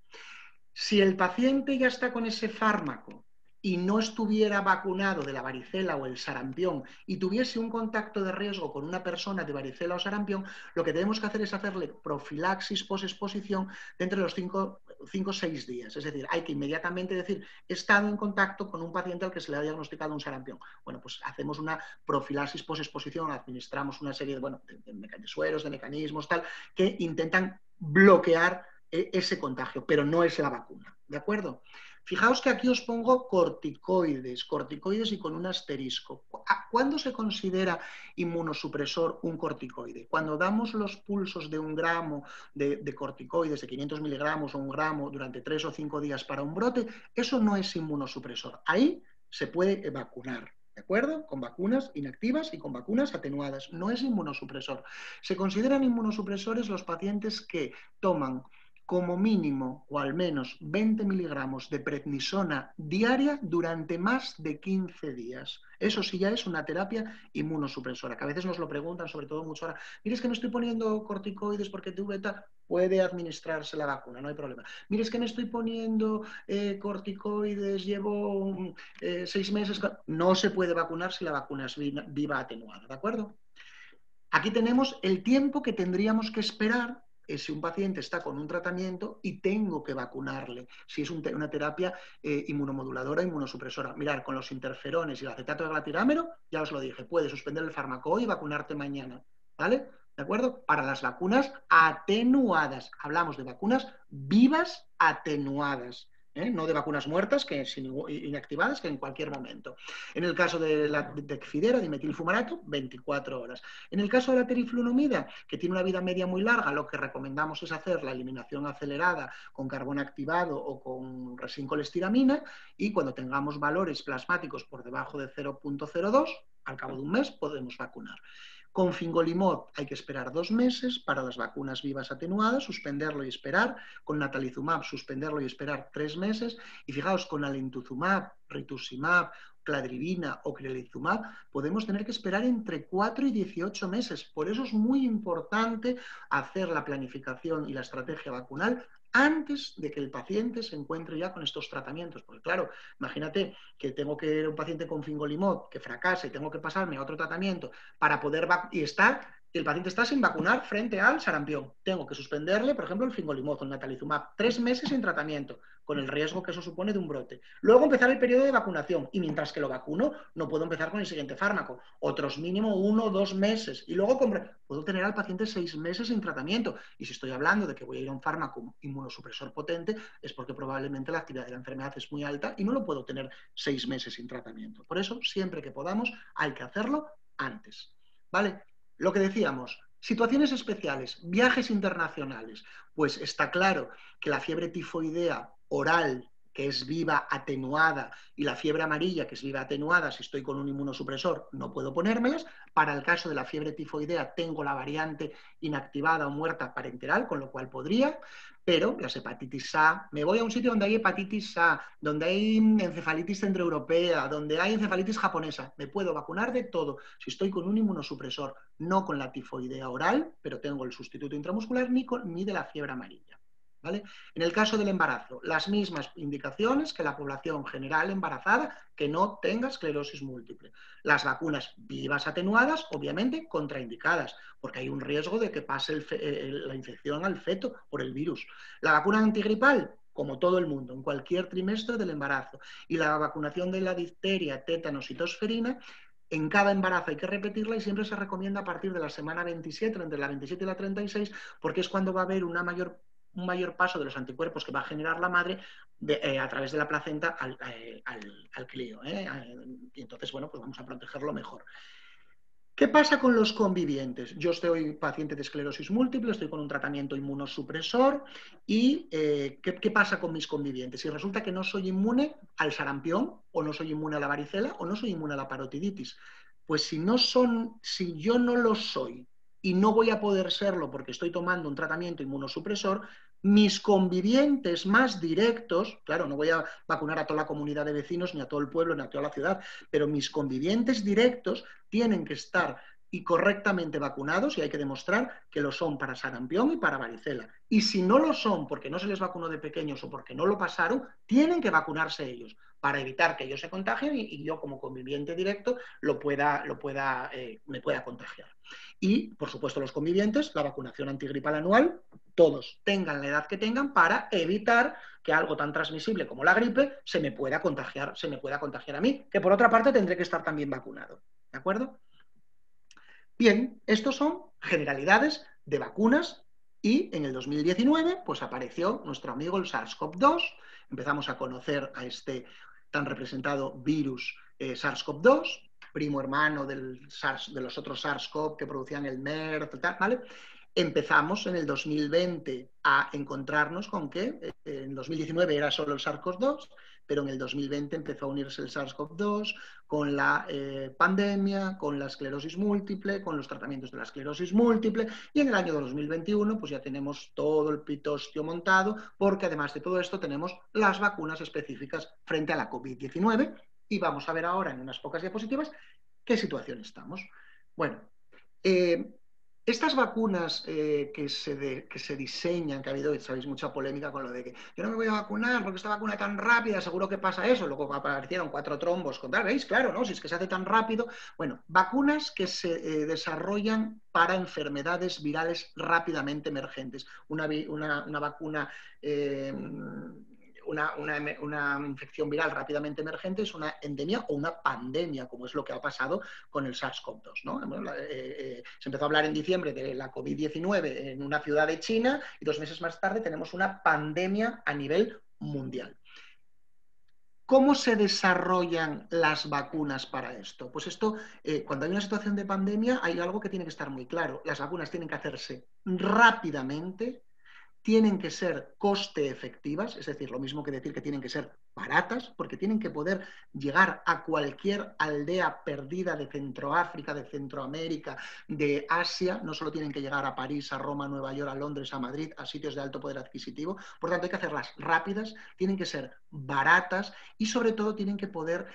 Si el paciente ya está con ese fármaco y no estuviera vacunado de la varicela o el sarampión y tuviese un contacto de riesgo con una persona de varicela o sarampión, lo que tenemos que hacer es hacerle profilaxis posexposición de entre los 5 o 6 días. Es decir, hay que inmediatamente decir, he estado en contacto con un paciente al que se le ha diagnosticado un sarampión. Bueno, pues hacemos una profilaxis posexposición, administramos una serie de sueros, de mecanismos, tal, que intentan bloquear ese contagio, pero no es la vacuna, ¿de acuerdo? Fijaos que aquí os pongo corticoides y con un asterisco. ¿Cuándo se considera inmunosupresor un corticoide? Cuando damos los pulsos de 1 gramo de corticoides, de 500 miligramos o 1 gramo durante 3 o 5 días para un brote, eso no es inmunosupresor. Ahí se puede vacunar. ¿De acuerdo? Con vacunas inactivas y con vacunas atenuadas. No es inmunosupresor. Se consideran inmunosupresores los pacientes que toman como mínimo o al menos 20 miligramos de prednisona diaria durante más de 15 días. Eso sí ya es una terapia inmunosupresora, que a veces nos lo preguntan, sobre todo mucho ahora. Mire, es que me estoy poniendo corticoides porque tu beta puede administrarse la vacuna, no hay problema. Mire, es que me estoy poniendo corticoides, llevo 6 meses. No se puede vacunar si la vacuna es viva atenuada, ¿de acuerdo? Aquí tenemos el tiempo que tendríamos que esperar si un paciente está con un tratamiento y tengo que vacunarle, si es una terapia inmunomoduladora, inmunosupresora. Mirad, con los interferones y el acetato de glatirámero, ya os lo dije, puedes suspender el fármaco hoy y vacunarte mañana, ¿vale? ¿De acuerdo? Para las vacunas atenuadas, hablamos de vacunas vivas atenuadas. No de vacunas muertas, inactivadas, que en cualquier momento. En el caso de la Tecfidera, dimetilfumarato, 24 horas. En el caso de la teriflunomida, que tiene una vida media muy larga, lo que recomendamos es hacer la eliminación acelerada con carbón activado o con resincolestiramina y cuando tengamos valores plasmáticos por debajo de 0.02, al cabo de un mes podemos vacunar. Con fingolimod hay que esperar 2 meses, para las vacunas vivas atenuadas, suspenderlo y esperar. Con natalizumab, suspenderlo y esperar 3 meses. Y fijaos, con alentuzumab, rituximab, cladribina o ocrelizumab, podemos tener que esperar entre 4 y 18 meses. Por eso es muy importante hacer la planificación y la estrategia vacunal antes de que el paciente se encuentre ya con estos tratamientos. Porque claro, imagínate que tengo que ir a un paciente con fingolimod, que fracase, tengo que pasarme a otro tratamiento para poder y estar y el paciente está sin vacunar frente al sarampión. Tengo que suspenderle, por ejemplo, el fingolimod, el natalizumab, 3 meses sin tratamiento, con el riesgo que eso supone de un brote. Luego empezar el periodo de vacunación, y mientras que lo vacuno, no puedo empezar con el siguiente fármaco. Otros mínimo 1 o 2 meses. Y luego puedo tener al paciente 6 meses sin tratamiento. Y si estoy hablando de que voy a ir a un fármaco inmunosupresor potente, es porque probablemente la actividad de la enfermedad es muy alta y no lo puedo tener 6 meses sin tratamiento. Por eso, siempre que podamos, hay que hacerlo antes. ¿Vale? Lo que decíamos, situaciones especiales, viajes internacionales, pues está claro que la fiebre tifoidea oral, que es viva atenuada, y la fiebre amarilla, que es viva atenuada, si estoy con un inmunosupresor, no puedo ponérmelas. Para el caso de la fiebre tifoidea, tengo la variante inactivada o muerta parenteral, con lo cual podría, pero las hepatitis A, me voy a un sitio donde hay hepatitis A, donde hay encefalitis centroeuropea, donde hay encefalitis japonesa, me puedo vacunar de todo. Si estoy con un inmunosupresor, no con la tifoidea oral, pero tengo el sustituto intramuscular, ni de la fiebre amarilla. ¿Vale? En el caso del embarazo, las mismas indicaciones que la población general embarazada que no tenga esclerosis múltiple. Las vacunas vivas atenuadas, obviamente, contraindicadas, porque hay un riesgo de que pase la infección al feto por el virus. La vacuna antigripal, como todo el mundo, en cualquier trimestre del embarazo. Y la vacunación de la difteria, tétanos y tosferina, en cada embarazo hay que repetirla y siempre se recomienda a partir de la semana 27, entre la 27 y la 36, porque es cuando va a haber un mayor paso de los anticuerpos que va a generar la madre a través de la placenta al crío. Y entonces, bueno, pues vamos a protegerlo mejor. ¿Qué pasa con los convivientes? Yo soy paciente de esclerosis múltiple, estoy con un tratamiento inmunosupresor y ¿qué pasa con mis convivientes? Si resulta que no soy inmune al sarampión o no soy inmune a la varicela o no soy inmune a la parotiditis, pues si yo no lo soy y no voy a poder serlo porque estoy tomando un tratamiento inmunosupresor, mis convivientes más directos, claro, no voy a vacunar a toda la comunidad de vecinos, ni a todo el pueblo, ni a toda la ciudad, pero mis convivientes directos tienen que estar y correctamente vacunados, y hay que demostrar que lo son para sarampión y para varicela. Y si no lo son porque no se les vacunó de pequeños o porque no lo pasaron, tienen que vacunarse ellos para evitar que ellos se contagien y yo como conviviente directo me pueda contagiar. Y, por supuesto, los convivientes, la vacunación antigripal anual, todos tengan la edad que tengan para evitar que algo tan transmisible como la gripe se me pueda contagiar a mí, que por otra parte tendré que estar también vacunado. ¿De acuerdo? Bien, estos son generalidades de vacunas y en el 2019 pues apareció nuestro amigo el SARS-CoV-2, empezamos a conocer a este tan representado virus SARS-CoV-2, primo hermano de los otros SARS-CoV que producían el MERS, ¿vale? Empezamos en el 2020 a encontrarnos con que en 2019 era solo el SARS-CoV-2, pero en el 2020 empezó a unirse el SARS-CoV-2 con la pandemia, con la esclerosis múltiple, con los tratamientos de la esclerosis múltiple, y en el año 2021 pues ya tenemos todo el pitostio montado, porque además de todo esto tenemos las vacunas específicas frente a la COVID-19, y vamos a ver ahora en unas pocas diapositivas qué situación estamos. Bueno, estas vacunas que se diseñan, que ha habido, sabéis, mucha polémica con lo de que yo no me voy a vacunar porque esta vacuna tan rápida, seguro que pasa eso, luego aparecieron 4 trombos, ¿veis? Claro, ¿no? Si es que se hace tan rápido. Bueno, vacunas que se desarrollan para enfermedades virales rápidamente emergentes. Una vacuna... Una infección viral rápidamente emergente es una endemia o una pandemia, como es lo que ha pasado con el SARS-CoV-2, ¿no? Se empezó a hablar en diciembre de la COVID-19 en una ciudad de China y 2 meses más tarde tenemos una pandemia a nivel mundial. ¿Cómo se desarrollan las vacunas para esto? Pues esto, cuando hay una situación de pandemia, hay algo que tiene que estar muy claro. Las vacunas tienen que hacerse rápidamente, tienen que ser coste efectivas, es decir, lo mismo que decir que tienen que ser baratas, porque tienen que poder llegar a cualquier aldea perdida de Centroáfrica, de Centroamérica, de Asia, no solo tienen que llegar a París, a Roma, a Nueva York, a Londres, a Madrid, a sitios de alto poder adquisitivo. Por tanto, hay que hacerlas rápidas, tienen que ser baratas y sobre todo tienen que poder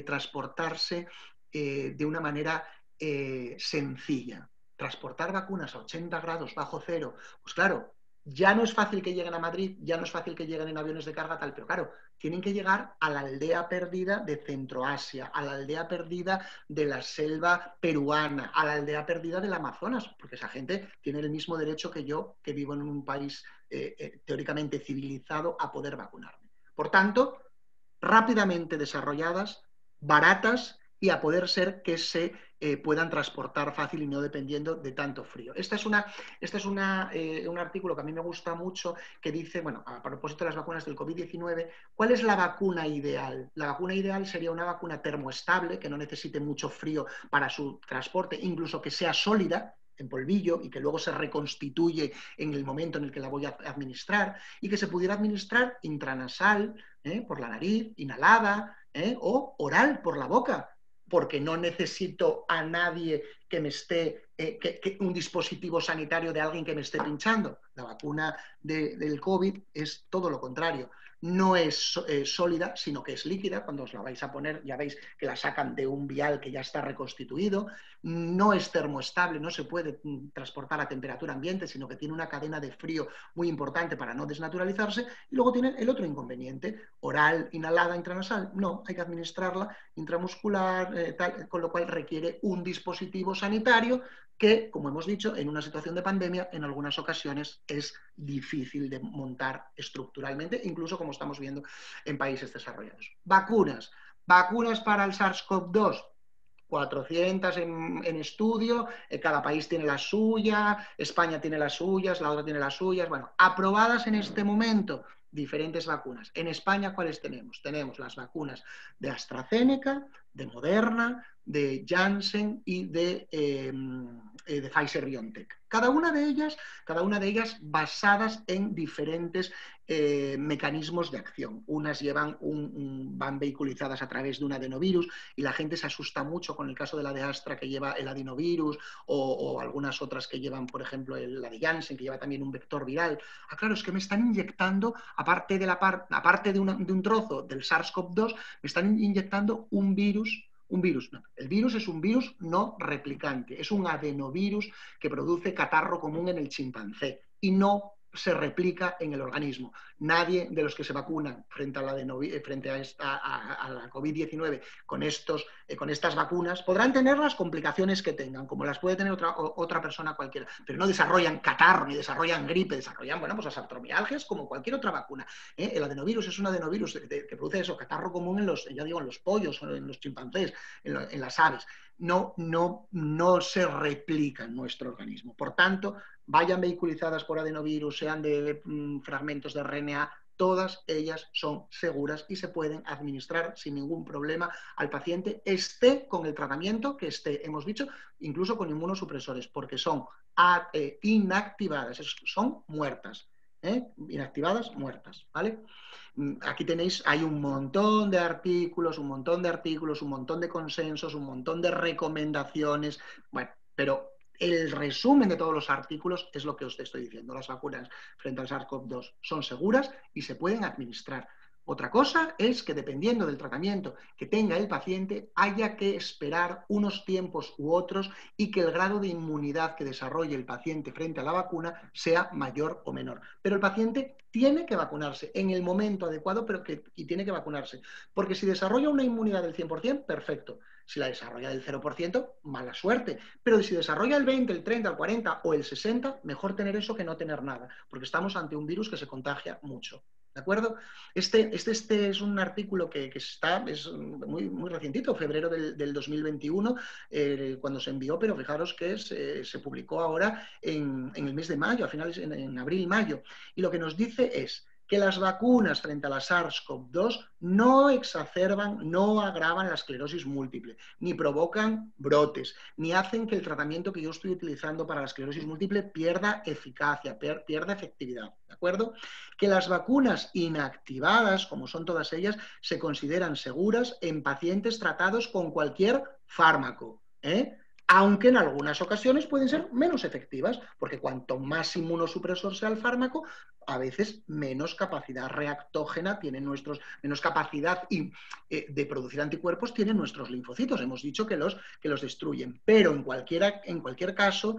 transportarse de una manera sencilla. Transportar vacunas a 80 grados bajo cero, pues claro, Ya no es fácil que lleguen a Madrid, ya no es fácil que lleguen en aviones de carga, tal, pero claro, tienen que llegar a la aldea perdida de Centroasia, a la aldea perdida de la selva peruana, a la aldea perdida del Amazonas, porque esa gente tiene el mismo derecho que yo, que vivo en un país teóricamente civilizado, a poder vacunarme. Por tanto, rápidamente desarrolladas, baratas y a poder ser que se puedan transportar fácil y no dependiendo de tanto frío. Este es un artículo que a mí me gusta mucho que dice, bueno, a propósito de las vacunas del COVID-19, ¿cuál es la vacuna ideal? La vacuna ideal sería una vacuna termoestable, que no necesite mucho frío para su transporte, incluso que sea sólida, en polvillo, y que luego se reconstituye en el momento en el que la voy a administrar, y que se pudiera administrar intranasal, por la nariz, inhalada, o oral por la boca, porque no necesito a nadie que me esté, un dispositivo sanitario de alguien que me esté pinchando. La vacuna del COVID es todo lo contrario. No es sólida, sino que es líquida. Cuando os la vais a poner, ya veis que la sacan de un vial que ya está reconstituido. No es termoestable, no se puede transportar a temperatura ambiente, sino que tiene una cadena de frío muy importante para no desnaturalizarse. Y luego tiene el otro inconveniente, oral, inhalada, intranasal. No, hay que administrarla intramuscular, tal, con lo cual requiere un dispositivo sanitario que, como hemos dicho, en una situación de pandemia, en algunas ocasiones es difícil de montar estructuralmente, incluso como estamos viendo en países desarrollados. Vacunas. Vacunas para el SARS-CoV-2. 400 en estudio, cada país tiene la suya, España tiene las suyas, la otra tiene las suyas, bueno, aprobadas en este momento diferentes vacunas. En España, ¿cuáles tenemos? Tenemos las vacunas de AstraZeneca, de Moderna, de Janssen y de Pfizer-BioNTech. Cada una de ellas basadas en diferentes mecanismos de acción. Unas van vehiculizadas a través de un adenovirus y la gente se asusta mucho con el caso de la de Astra, que lleva el adenovirus, o algunas otras que llevan, por ejemplo, la de Janssen, que lleva también un vector viral. Ah, claro, es que me están inyectando, aparte de un trozo del SARS-CoV-2, me están inyectando un virus. No. El virus es un virus no replicante, es un adenovirus que produce catarro común en el chimpancé y no se replica en el organismo. Nadie de los que se vacunan frente a la COVID-19 con estas vacunas podrán tener las complicaciones que tengan, como las puede tener otra persona cualquiera, pero no desarrollan catarro, ni desarrollan gripe, desarrollan, bueno, pues las artromialgias como cualquier otra vacuna. El adenovirus es un adenovirus que produce eso, catarro común en los pollos, en los chimpancés, en las aves. No se replica en nuestro organismo. Por tanto, vayan vehiculizadas por adenovirus, sean de fragmentos de RNA, todas ellas son seguras y se pueden administrar sin ningún problema al paciente, esté con el tratamiento que esté, hemos dicho, incluso con inmunosupresores, porque son inactivadas, son muertas. Inactivadas, muertas, ¿vale? Aquí tenéis, hay un montón de artículos, un montón de consensos, un montón de recomendaciones, bueno, pero el resumen de todos los artículos es lo que os estoy diciendo. Las vacunas frente al SARS-CoV-2 son seguras y se pueden administrar. Otra cosa es que dependiendo del tratamiento que tenga el paciente haya que esperar unos tiempos u otros y que el grado de inmunidad que desarrolle el paciente frente a la vacuna sea mayor o menor. Pero el paciente tiene que vacunarse en el momento adecuado y tiene que vacunarse. Porque si desarrolla una inmunidad del 100%, perfecto. Si la desarrolla del 0%, mala suerte. Pero si desarrolla el 20, el 30, el 40 o el 60, mejor tener eso que no tener nada. Porque estamos ante un virus que se contagia mucho. ¿De acuerdo? Este es un artículo que es muy, muy recientito, febrero del 2021, cuando se envió, pero fijaros que se publicó ahora en el mes de mayo, a finales en abril-mayo. Y lo que nos dice es que las vacunas frente a la SARS-CoV-2 no exacerban, no agravan la esclerosis múltiple, ni provocan brotes, ni hacen que el tratamiento que yo estoy utilizando para la esclerosis múltiple pierda eficacia, pierda efectividad, ¿de acuerdo? Que las vacunas inactivadas, como son todas ellas, se consideran seguras en pacientes tratados con cualquier fármaco, aunque en algunas ocasiones pueden ser menos efectivas, porque cuanto más inmunosupresor sea el fármaco, a veces menos capacidad reactógena tienen menos capacidad de producir anticuerpos tienen nuestros linfocitos. Hemos dicho que los destruyen, pero en cualquier caso,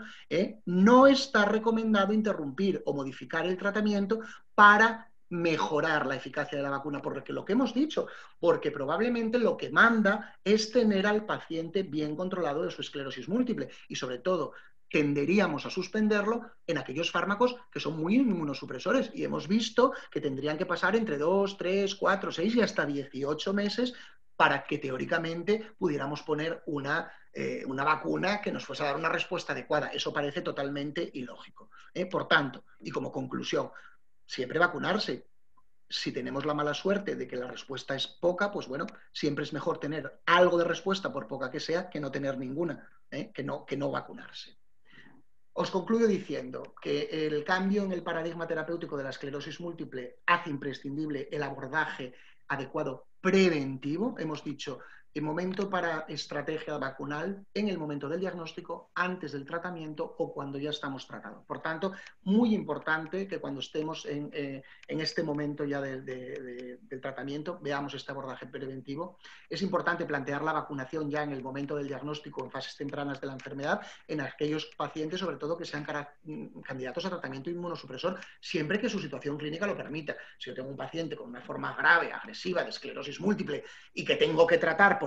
no está recomendado interrumpir o modificar el tratamiento para mejorar la eficacia de la vacuna, porque lo que hemos dicho, porque probablemente lo que manda es tener al paciente bien controlado de su esclerosis múltiple y sobre todo tenderíamos a suspenderlo en aquellos fármacos que son muy inmunosupresores y hemos visto que tendrían que pasar entre 2, 3, 4, 6 y hasta 18 meses para que teóricamente pudiéramos poner una vacuna que nos fuese a dar una respuesta adecuada. Eso parece totalmente ilógico. Por tanto, y como conclusión, siempre vacunarse. Si tenemos la mala suerte de que la respuesta es poca, pues bueno, siempre es mejor tener algo de respuesta, por poca que sea, que no tener ninguna, que no vacunarse. Os concluyo diciendo que el cambio en el paradigma terapéutico de la esclerosis múltiple hace imprescindible el abordaje adecuado preventivo. Hemos dicho, el momento para estrategia vacunal en el momento del diagnóstico, antes del tratamiento o cuando ya estamos tratados. Por tanto, muy importante que cuando estemos en este momento ya del tratamiento veamos este abordaje preventivo. Es importante plantear la vacunación ya en el momento del diagnóstico, en fases tempranas de la enfermedad, en aquellos pacientes, sobre todo, que sean candidatos a tratamiento inmunosupresor, siempre que su situación clínica lo permita. Si yo tengo un paciente con una forma grave, agresiva, de esclerosis múltiple y que tengo que tratar,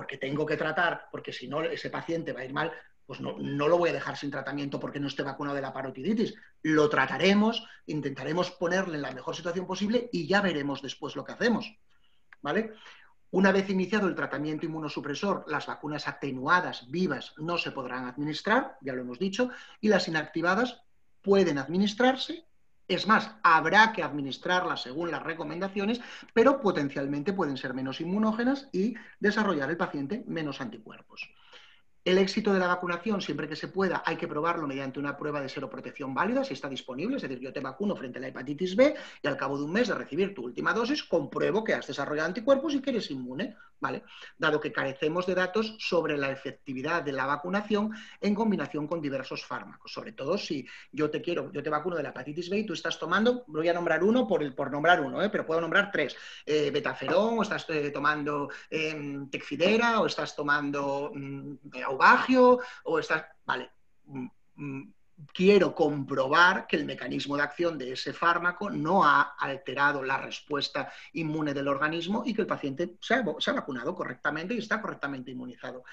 porque si no ese paciente va a ir mal, pues no lo voy a dejar sin tratamiento porque no esté vacunado de la parotiditis. Lo trataremos, intentaremos ponerle en la mejor situación posible y ya veremos después lo que hacemos, ¿vale? Una vez iniciado el tratamiento inmunosupresor, las vacunas atenuadas, vivas, no se podrán administrar, ya lo hemos dicho, y las inactivadas pueden administrarse. Es más, habrá que administrarlas según las recomendaciones, pero potencialmente pueden ser menos inmunógenas y desarrollar el paciente menos anticuerpos. El éxito de la vacunación, siempre que se pueda, hay que probarlo mediante una prueba de seroprotección válida, si está disponible, es decir, yo te vacuno frente a la hepatitis B y al cabo de un mes de recibir tu última dosis, compruebo que has desarrollado anticuerpos y que eres inmune, ¿vale? Dado que carecemos de datos sobre la efectividad de la vacunación en combinación con diversos fármacos, sobre todo si yo te vacuno de la hepatitis B y tú estás tomando, voy a nombrar uno por nombrar uno, pero puedo nombrar 3, betaferón, o estás tomando tecfidera, o estás tomando Aubagio, o estás... Vale, quiero comprobar que el mecanismo de acción de ese fármaco no ha alterado la respuesta inmune del organismo y que el paciente se ha vacunado correctamente y está correctamente inmunizado.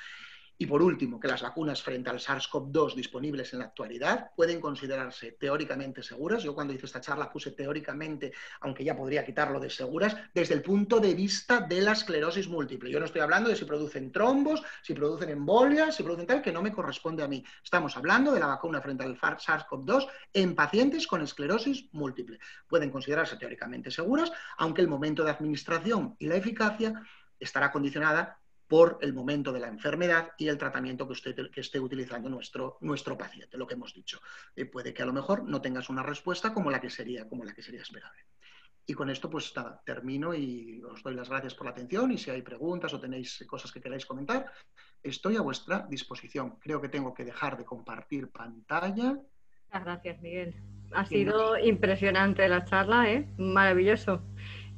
Y por último, que las vacunas frente al SARS-CoV-2 disponibles en la actualidad pueden considerarse teóricamente seguras. Yo cuando hice esta charla puse teóricamente, aunque ya podría quitarlo de seguras, desde el punto de vista de la esclerosis múltiple. Yo no estoy hablando de si producen trombos, si producen embolias, si producen tal, que no me corresponde a mí. Estamos hablando de la vacuna frente al SARS-CoV-2 en pacientes con esclerosis múltiple. Pueden considerarse teóricamente seguras, aunque el momento de administración y la eficacia estará condicionada por el momento de la enfermedad y el tratamiento que esté utilizando nuestro paciente, lo que hemos dicho. Puede que a lo mejor no tengas una respuesta como la que sería esperable. Y con esto, pues nada, termino y os doy las gracias por la atención y si hay preguntas o tenéis cosas que queráis comentar, estoy a vuestra disposición. Creo que tengo que dejar de compartir pantalla. Muchas gracias, Miguel. Ha sido impresionante la charla, maravilloso.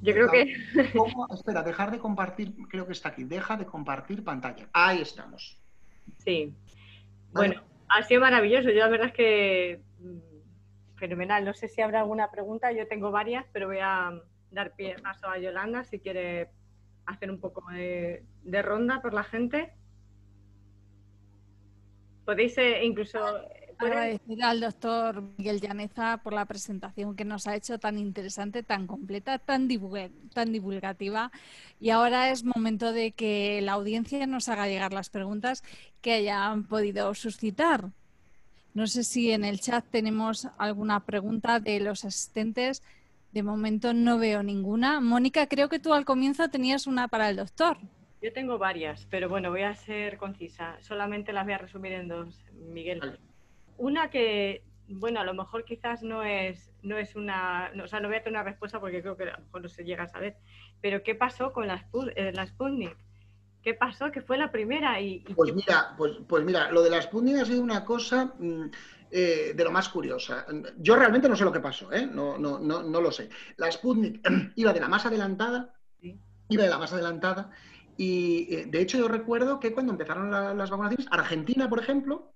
Yo creo que... Espera, dejar de compartir, creo que está aquí. Deja de compartir pantalla. Ahí estamos. Sí. ¿Vale? Bueno, ha sido maravilloso. Yo la verdad es que fenomenal. No sé si habrá alguna pregunta. Yo tengo varias, pero voy a dar paso a Yolanda si quiere hacer un poco de ronda por la gente. Podéis incluso... Agradecer al doctor Miguel Llaneza por la presentación que nos ha hecho tan interesante, tan completa, tan divulgativa. Y ahora es momento de que la audiencia nos haga llegar las preguntas que hayan podido suscitar. No sé si en el chat tenemos alguna pregunta de los asistentes. De momento no veo ninguna. Mónica, creo que tú al comienzo tenías una para el doctor. Yo tengo varias, pero bueno, voy a ser concisa. Solamente las voy a resumir en 2, Miguel. Vale. Una que, bueno, a lo mejor quizás no es una... No, o sea, no voy a tener una respuesta porque creo que a lo mejor no se llega a saber. Pero ¿qué pasó con la Sputnik? ¿Qué pasó? ¿Qué fue la primera? Pues mira, lo de la Sputnik ha sido una cosa de lo más curiosa. Yo realmente no sé lo que pasó, ¿eh? No lo sé. La Sputnik iba de la más adelantada, y de hecho yo recuerdo que cuando empezaron las vacunaciones, Argentina, por ejemplo,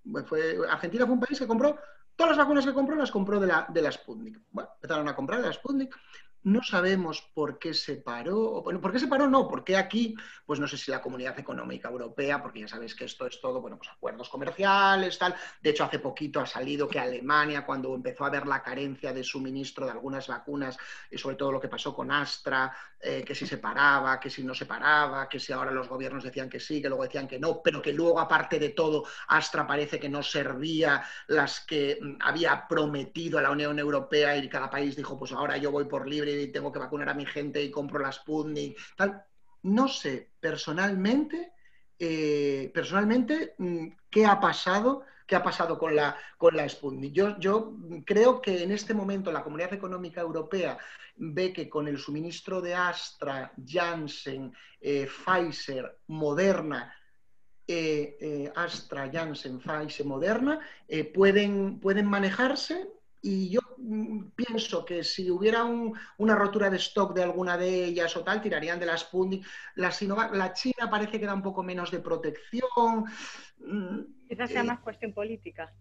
Argentina fue un país que compró, todas las vacunas que compró las compró de la Sputnik. Bueno, empezaron a comprar de la Sputnik. No sabemos por qué se paró. Bueno, ¿por qué se paró? No, porque aquí, pues no sé si la Comunidad Económica Europea, porque ya sabéis que esto es todo, bueno, pues acuerdos comerciales, tal. De hecho, hace poquito ha salido que Alemania, cuando empezó a ver la carencia de suministro de algunas vacunas, y sobre todo lo que pasó con Astra, que si se paraba, que si no se paraba, que si ahora los gobiernos decían que sí, que luego decían que no, pero que luego, aparte de todo, Astra parece que no servía las que había prometido a la Unión Europea y cada país dijo, pues ahora yo voy por libre y tengo que vacunar a mi gente y compro la Sputnik, tal. No sé personalmente qué ha pasado con la Sputnik. Yo creo que en este momento la Comunidad Económica Europea ve que con el suministro de Astra, Janssen, Pfizer, Moderna, Astra, Janssen, Pfizer, Moderna, pueden manejarse. Y yo pienso que si hubiera una rotura de stock de alguna de ellas o tal, tirarían de la Sputnik. La China parece que da un poco menos de protección. Quizás sea más cuestión política.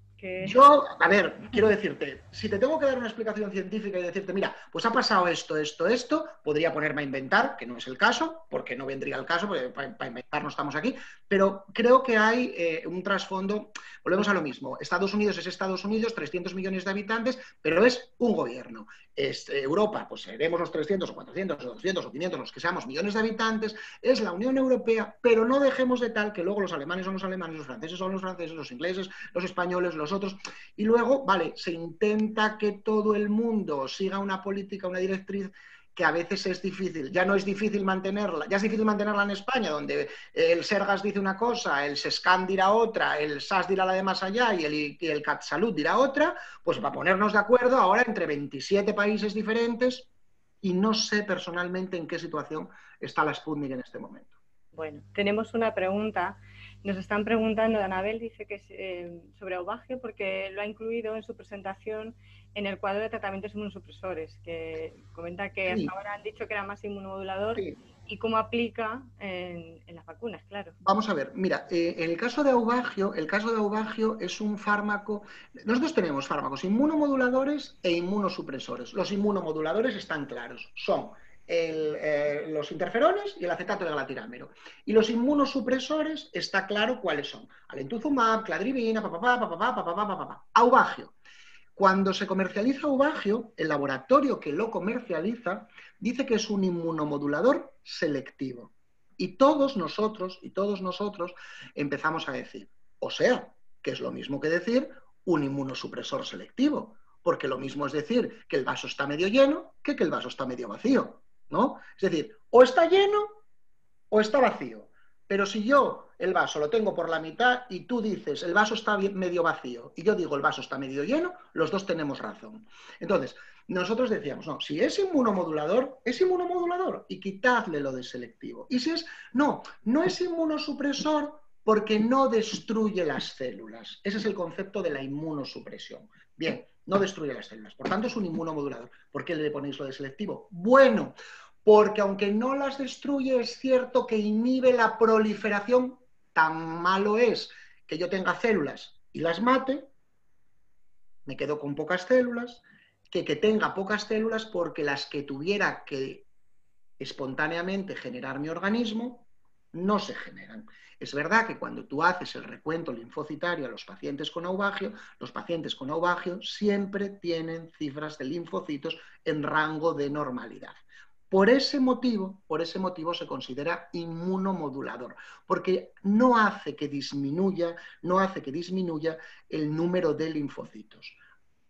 Yo, a ver, quiero decirte, si te tengo que dar una explicación científica y decirte, mira, pues ha pasado esto, podría ponerme a inventar, que no es el caso, porque no vendría el caso, porque para inventar no estamos aquí, pero creo que hay un trasfondo, volvemos a lo mismo, Estados Unidos es Estados Unidos, 300 millones de habitantes, pero es un gobierno. Europa, pues seremos los 300 o 400 o 200 o 500, los que seamos millones de habitantes, es la Unión Europea, pero no dejemos de tal que luego los alemanes son los alemanes, los franceses son los franceses, los ingleses, los españoles, los otros, y luego, vale, se intenta que todo el mundo siga una política, una directriz que a veces es difícil, ya no es difícil mantenerla, ya es difícil mantenerla en España, donde el Sergas dice una cosa, el SESCAN dirá otra, el SAS dirá la de más allá y el CatSalut dirá otra, pues para ponernos de acuerdo ahora entre 27 países diferentes, y no sé personalmente en qué situación está la Sputnik en este momento. Bueno, tenemos una pregunta. Nos están preguntando, Anabel dice que es sobre Aubagio, porque lo ha incluido en su presentación en el cuadro de tratamientos inmunosupresores, que comenta que sí. Hasta ahora han dicho que era más inmunomodulador, sí. Y cómo aplica en las vacunas, claro. Vamos a ver, mira, en el caso de Aubagio es un fármaco. Nosotros tenemos fármacos inmunomoduladores e inmunosupresores. Los inmunomoduladores están claros, son los interferones y el acetato de galatirámero. Y los inmunosupresores está claro cuáles son: alentuzumab, cladribina, Aubagio. Cuando se comercializa Aubagio, el laboratorio que lo comercializa dice que es un inmunomodulador selectivo. Y todos nosotros empezamos a decir, o sea, que es lo mismo que decir un inmunosupresor selectivo, porque lo mismo es decir que el vaso está medio lleno que el vaso está medio vacío, ¿no? Es decir, o está lleno o está vacío. Pero si yo el vaso lo tengo por la mitad y tú dices el vaso está medio vacío y yo digo el vaso está medio lleno, los dos tenemos razón. Entonces, nosotros decíamos, no, si es inmunomodulador y quitadle lo de selectivo. Y si es, no es inmunosupresor porque no destruye las células. Ese es el concepto de la inmunosupresión. Bien, no destruye las células, por tanto es un inmunomodulador. ¿Por qué le ponéis lo de selectivo? Bueno, porque aunque no las destruye, es cierto que inhibe la proliferación. Tan malo es que yo tenga células y las mate, me quedo con pocas células, que tenga pocas células, porque las que tuviera que espontáneamente generar mi organismo no se generan. Es verdad que cuando tú haces el recuento linfocitario a los pacientes con Aubagio siempre tienen cifras de linfocitos en rango de normalidad. Por ese motivo se considera inmunomodulador, porque no hace que disminuya el número de linfocitos.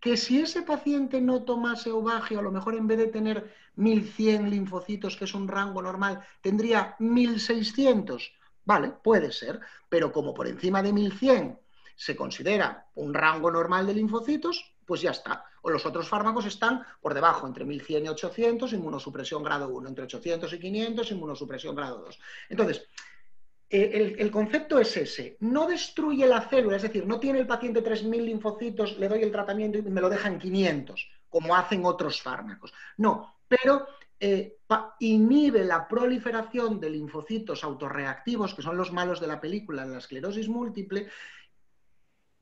Que si ese paciente no tomase Aubagio, a lo mejor en vez de tener 1100 linfocitos, que es un rango normal, tendría 1600. Vale, puede ser, pero como por encima de 1100 se considera un rango normal de linfocitos, pues ya está. O los otros fármacos están por debajo, entre 1100 y 800, inmunosupresión grado 1, entre 800 y 500, inmunosupresión grado 2. Entonces, el concepto es ese, no destruye la célula, es decir, no tiene el paciente 3.000 linfocitos, le doy el tratamiento y me lo dejan 500, como hacen otros fármacos. No, pero inhibe la proliferación de linfocitos autorreactivos, que son los malos de la película en la esclerosis múltiple,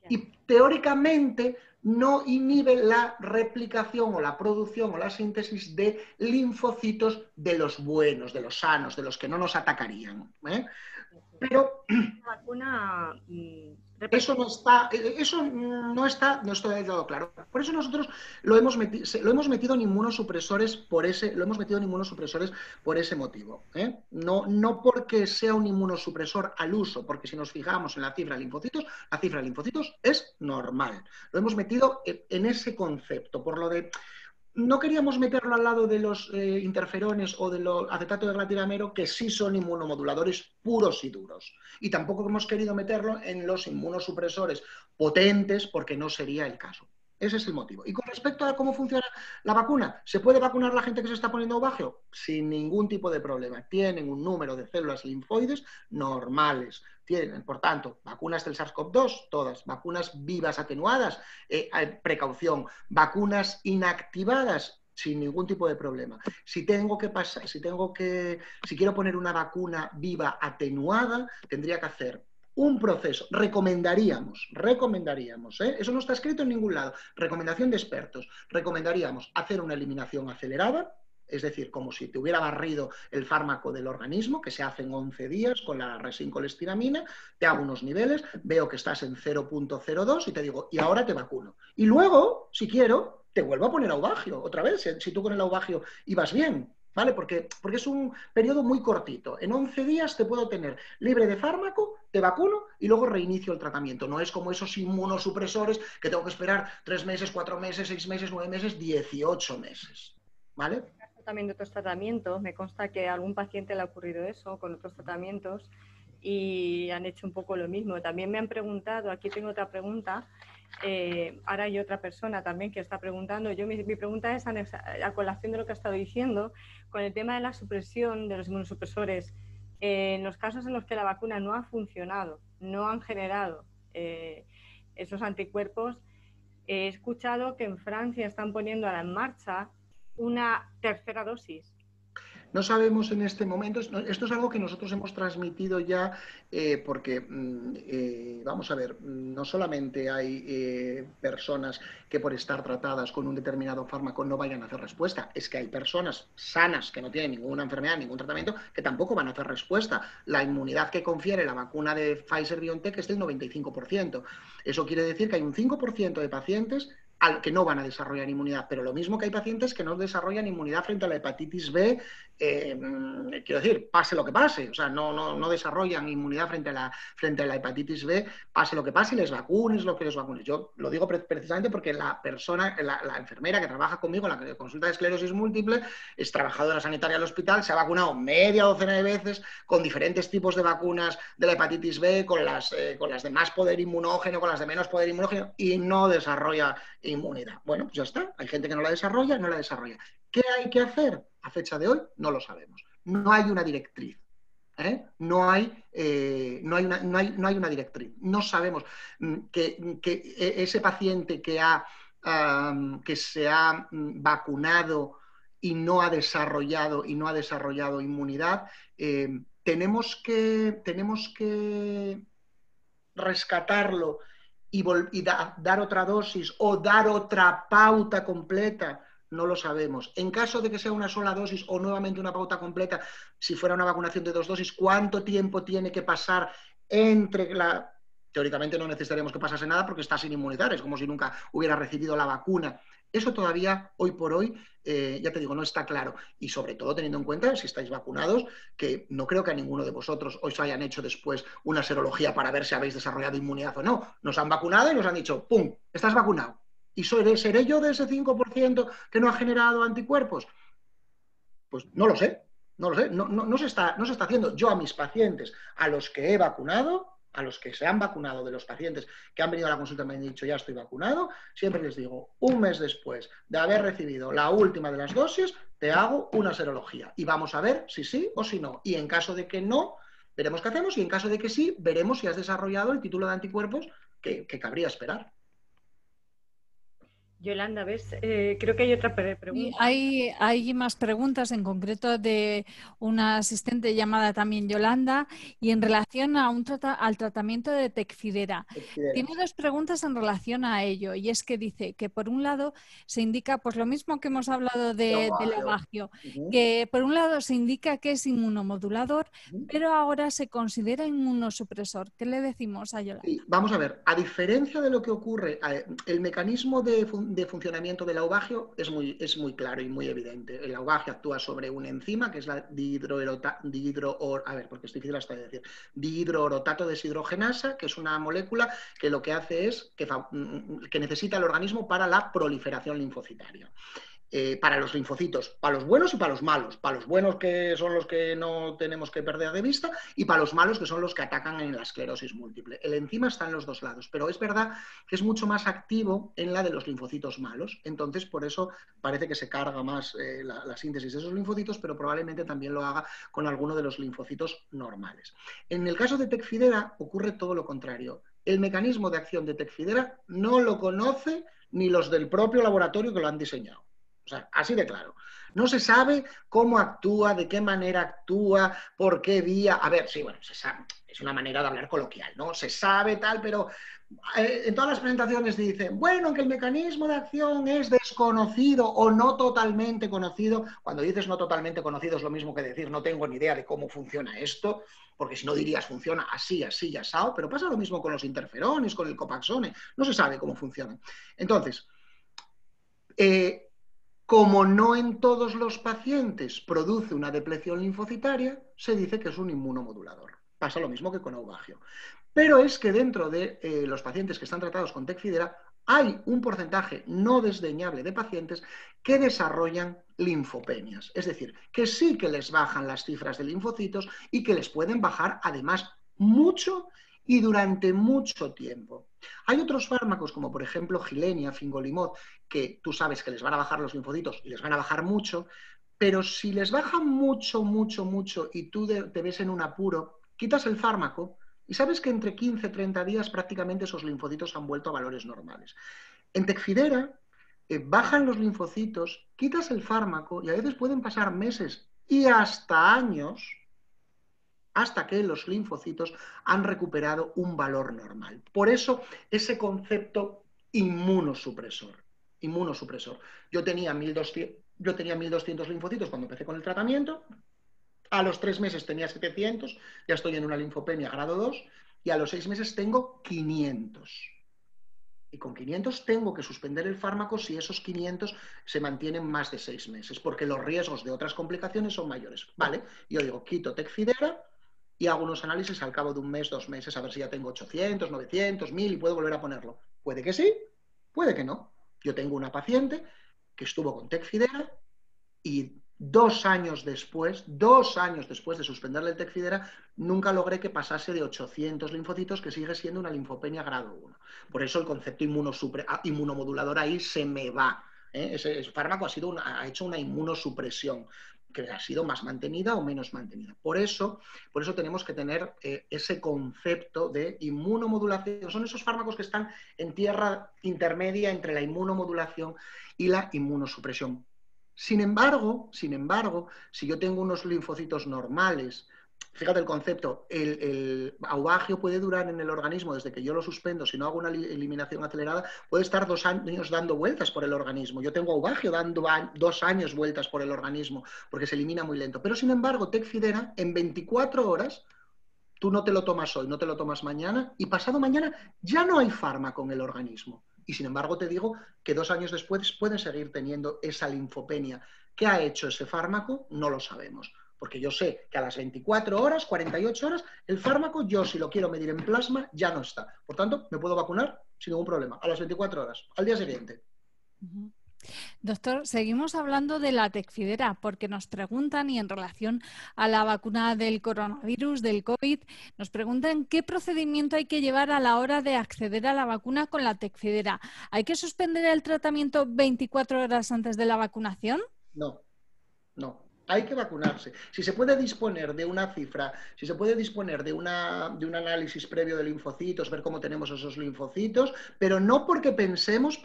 y teóricamente no inhibe la replicación o la producción o la síntesis de linfocitos de los buenos, de los sanos, de los que no nos atacarían. Pero la vacuna eso no está del todo claro. Por eso nosotros lo hemos metido en inmunosupresores por ese motivo. No porque sea un inmunosupresor al uso, porque si nos fijamos en la cifra de linfocitos es normal. Lo hemos metido en ese concepto, por lo de... No queríamos meterlo al lado de los interferones o de los acetato de glatiramero, que sí son inmunomoduladores puros y duros. Y tampoco hemos querido meterlo en los inmunosupresores potentes, porque no sería el caso. Ese es el motivo. Y con respecto a cómo funciona la vacuna, ¿se puede vacunar la gente que se está poniendo ovágeo? Sin ningún tipo de problema. Tienen un número de células linfoides normales. Tienen, por tanto, vacunas del SARS-CoV-2, todas. Vacunas vivas atenuadas, precaución. Vacunas inactivadas, sin ningún tipo de problema. Si quiero poner una vacuna viva atenuada, tendría que hacer un proceso, recomendaríamos, eso no está escrito en ningún lado, recomendación de expertos, recomendaríamos hacer una eliminación acelerada, es decir, como si te hubiera barrido el fármaco del organismo, que se hace en 11 días con la resincolestiramina, te hago unos niveles, veo que estás en 0.02 y te digo, y ahora te vacuno. Y luego, si quiero, te vuelvo a poner auvagio, otra vez, si tú con el auvagio ibas bien, ¿vale? Porque es un periodo muy cortito. En 11 días te puedo tener libre de fármaco, te vacuno y luego reinicio el tratamiento. No es como esos inmunosupresores que tengo que esperar 3 meses, 4 meses, 6 meses, 9 meses, 18 meses, ¿vale? También de otros tratamientos, me consta que a algún paciente le ha ocurrido eso con otros tratamientos y han hecho un poco lo mismo. También me han preguntado, aquí tengo otra pregunta, ahora hay otra persona también que está preguntando. Mi pregunta es a colación de lo que ha estado diciendo, con el tema de la supresión de los inmunosupresores. En los casos en los que la vacuna no ha funcionado, no han generado esos anticuerpos, he escuchado que en Francia están poniendo ahora en marcha una tercera dosis. No sabemos en este momento, esto es algo que nosotros hemos transmitido ya, porque, vamos a ver, no solamente hay personas que por estar tratadas con un determinado fármaco no vayan a hacer respuesta, es que hay personas sanas que no tienen ninguna enfermedad, ningún tratamiento, que tampoco van a hacer respuesta. La inmunidad que confiere la vacuna de Pfizer-BioNTech es del 95%. Eso quiere decir que hay un 5% de pacientes al que no van a desarrollar inmunidad, pero lo mismo que hay pacientes que no desarrollan inmunidad frente a la hepatitis B, quiero decir, pase lo que pase, o sea, no desarrollan inmunidad frente a la hepatitis B, pase lo que pase y les vacunes lo que les vacunes. Yo lo digo precisamente porque la persona, la enfermera que trabaja conmigo, la que consulta de esclerosis múltiple, es trabajadora sanitaria del hospital, se ha vacunado media docena de veces con diferentes tipos de vacunas de la hepatitis B, con las de más poder inmunógeno, con las de menos poder inmunógeno, y no desarrolla inmunidad. Bueno, pues ya está. Hay gente que no la desarrolla, no la desarrolla. ¿Qué hay que hacer? A fecha de hoy no lo sabemos. No hay una directriz. No hay una directriz. No sabemos que ese paciente que se ha vacunado y no ha desarrollado inmunidad, tenemos que rescatarlo y dar otra dosis o dar otra pauta completa, no lo sabemos. En caso de que sea una sola dosis o nuevamente una pauta completa, si fuera una vacunación de 2 dosis, ¿cuánto tiempo tiene que pasar entre la... Teóricamente no necesitaríamos que pasase nada porque está sin inmunizar, es como si nunca hubiera recibido la vacuna. Eso todavía, hoy por hoy, ya te digo, no está claro. Y sobre todo teniendo en cuenta, si estáis vacunados, que no creo que a ninguno de vosotros os hayan hecho después una serología para ver si habéis desarrollado inmunidad o no. Nos han vacunado y nos han dicho, ¡pum!, estás vacunado. ¿Y seré yo de ese 5% que no ha generado anticuerpos? Pues no lo sé. No se está haciendo. Yo a mis pacientes, a los que he vacunado, a los que se han vacunado, de los pacientes que han venido a la consulta y me han dicho ya estoy vacunado, siempre les digo, un mes después de haber recibido la última de las dosis, te hago una serología y vamos a ver si sí o si no. Y en caso de que no, Veremos qué hacemos y en caso de que sí, veremos si has desarrollado el título de anticuerpos que cabría esperar. Yolanda, ¿ves? Creo que hay otra Y pregunta. hay más preguntas, en concreto de una asistente llamada también Yolanda, y en relación a al tratamiento de Tecfidera. Tiene dos preguntas en relación a ello, y es que dice que por un lado se indica, pues lo mismo que hemos hablado del Aubagio, que por un lado se indica que es inmunomodulador, pero ahora se considera inmunosupresor. ¿Qué le decimos a Yolanda? Sí, vamos a ver, a diferencia de lo que ocurre, el mecanismo de funcionamiento del Aubagio es muy claro y muy evidente. El Aubagio actúa sobre una enzima que es la dihidroorotato deshidrogenasa, que es una molécula que lo que hace es que necesita el organismo para la proliferación linfocitaria. Para los linfocitos, para los buenos y para los malos. Para los buenos, que son los que no tenemos que perder de vista, y para los malos, que son los que atacan en la esclerosis múltiple. El enzima está en los dos lados, pero es verdad que es mucho más activo en la de los linfocitos malos. Entonces, por eso parece que se carga más la síntesis de esos linfocitos, pero probablemente también lo haga con alguno de los linfocitos normales. En el caso de Tecfidera ocurre todo lo contrario. El mecanismo de acción de Tecfidera no lo conoce ni los del propio laboratorio que lo han diseñado. O sea, así de claro. No se sabe cómo actúa, de qué manera actúa, por qué vía. A ver, sí, bueno, se sabe, es una manera de hablar coloquial, ¿no? Se sabe tal, pero en todas las presentaciones dicen, bueno, que el mecanismo de acción es desconocido o no totalmente conocido. Cuando dices no totalmente conocido es lo mismo que decir no tengo ni idea de cómo funciona esto, porque si no dirías funciona así, así, asado, pero pasa lo mismo con los interferones, con el copaxone, no se sabe cómo funciona. Entonces, como no en todos los pacientes produce una depleción linfocitaria, se dice que es un inmunomodulador. Pasa lo mismo que con Aubagio. Pero es que dentro de los pacientes que están tratados con Tecfidera hay un porcentaje no desdeñable de pacientes que desarrollan linfopenias. Es decir, que sí que les bajan las cifras de linfocitos y que les pueden bajar además mucho y durante mucho tiempo. Hay otros fármacos como por ejemplo Gilenya, Fingolimod, que tú sabes que les van a bajar los linfocitos y les van a bajar mucho, pero si les bajan mucho, mucho, mucho y tú te ves en un apuro, quitas el fármaco y sabes que entre 15 y 30 días prácticamente esos linfocitos han vuelto a valores normales. En Tecfidera bajan los linfocitos, quitas el fármaco y a veces pueden pasar meses y hasta años hasta que los linfocitos han recuperado un valor normal. Por eso ese concepto inmunosupresor. Yo tenía 1.200 linfocitos cuando empecé con el tratamiento, a los 3 meses tenía 700, ya estoy en una linfopenia grado 2, y a los 6 meses tengo 500. Y con 500 tengo que suspender el fármaco si esos 500 se mantienen más de 6 meses, porque los riesgos de otras complicaciones son mayores. Vale, yo digo, quito Tecfidera y hago unos análisis al cabo de un mes, 2 meses, a ver si ya tengo 800, 900, 1000 y puedo volver a ponerlo. Puede que sí, puede que no. Yo tengo una paciente que estuvo con Tecfidera y 2 años después de suspenderle el Tecfidera, nunca logré que pasase de 800 linfocitos, que sigue siendo una linfopenia grado 1. Por eso el concepto inmunomodulador ahí se me va. Ese fármaco ha hecho una inmunosupresión que ha sido más mantenida o menos mantenida. Por eso tenemos que tener ese concepto de inmunomodulación. Son esos fármacos que están en tierra intermedia entre la inmunomodulación y la inmunosupresión. Sin embargo, si yo tengo unos linfocitos normales, fíjate el concepto, el Aubagio puede durar en el organismo desde que yo lo suspendo, si no hago una eliminación acelerada, puede estar 2 años dando vueltas por el organismo. Yo tengo Aubagio dando 2 años vueltas por el organismo, porque se elimina muy lento. Pero sin embargo, Tecfidera, en 24 horas, tú no te lo tomas hoy, no te lo tomas mañana, y pasado mañana ya no hay fármaco en el organismo. Y sin embargo te digo que 2 años después pueden seguir teniendo esa linfopenia. ¿Qué ha hecho ese fármaco? No lo sabemos. Porque yo sé que a las 24 horas, 48 horas, el fármaco, yo si lo quiero medir en plasma, ya no está. Por tanto, me puedo vacunar sin ningún problema. A las 24 horas, al día siguiente. Doctor, seguimos hablando de la Tecfidera porque nos preguntan, y en relación a la vacuna del coronavirus, del COVID, nos preguntan qué procedimiento hay que llevar a la hora de acceder a la vacuna con la Tecfidera. ¿Hay que suspender el tratamiento 24 horas antes de la vacunación? No, no. Hay que vacunarse. Si se puede disponer de una cifra, si se puede disponer de un análisis previo de linfocitos, ver cómo tenemos esos linfocitos, pero no porque pensemos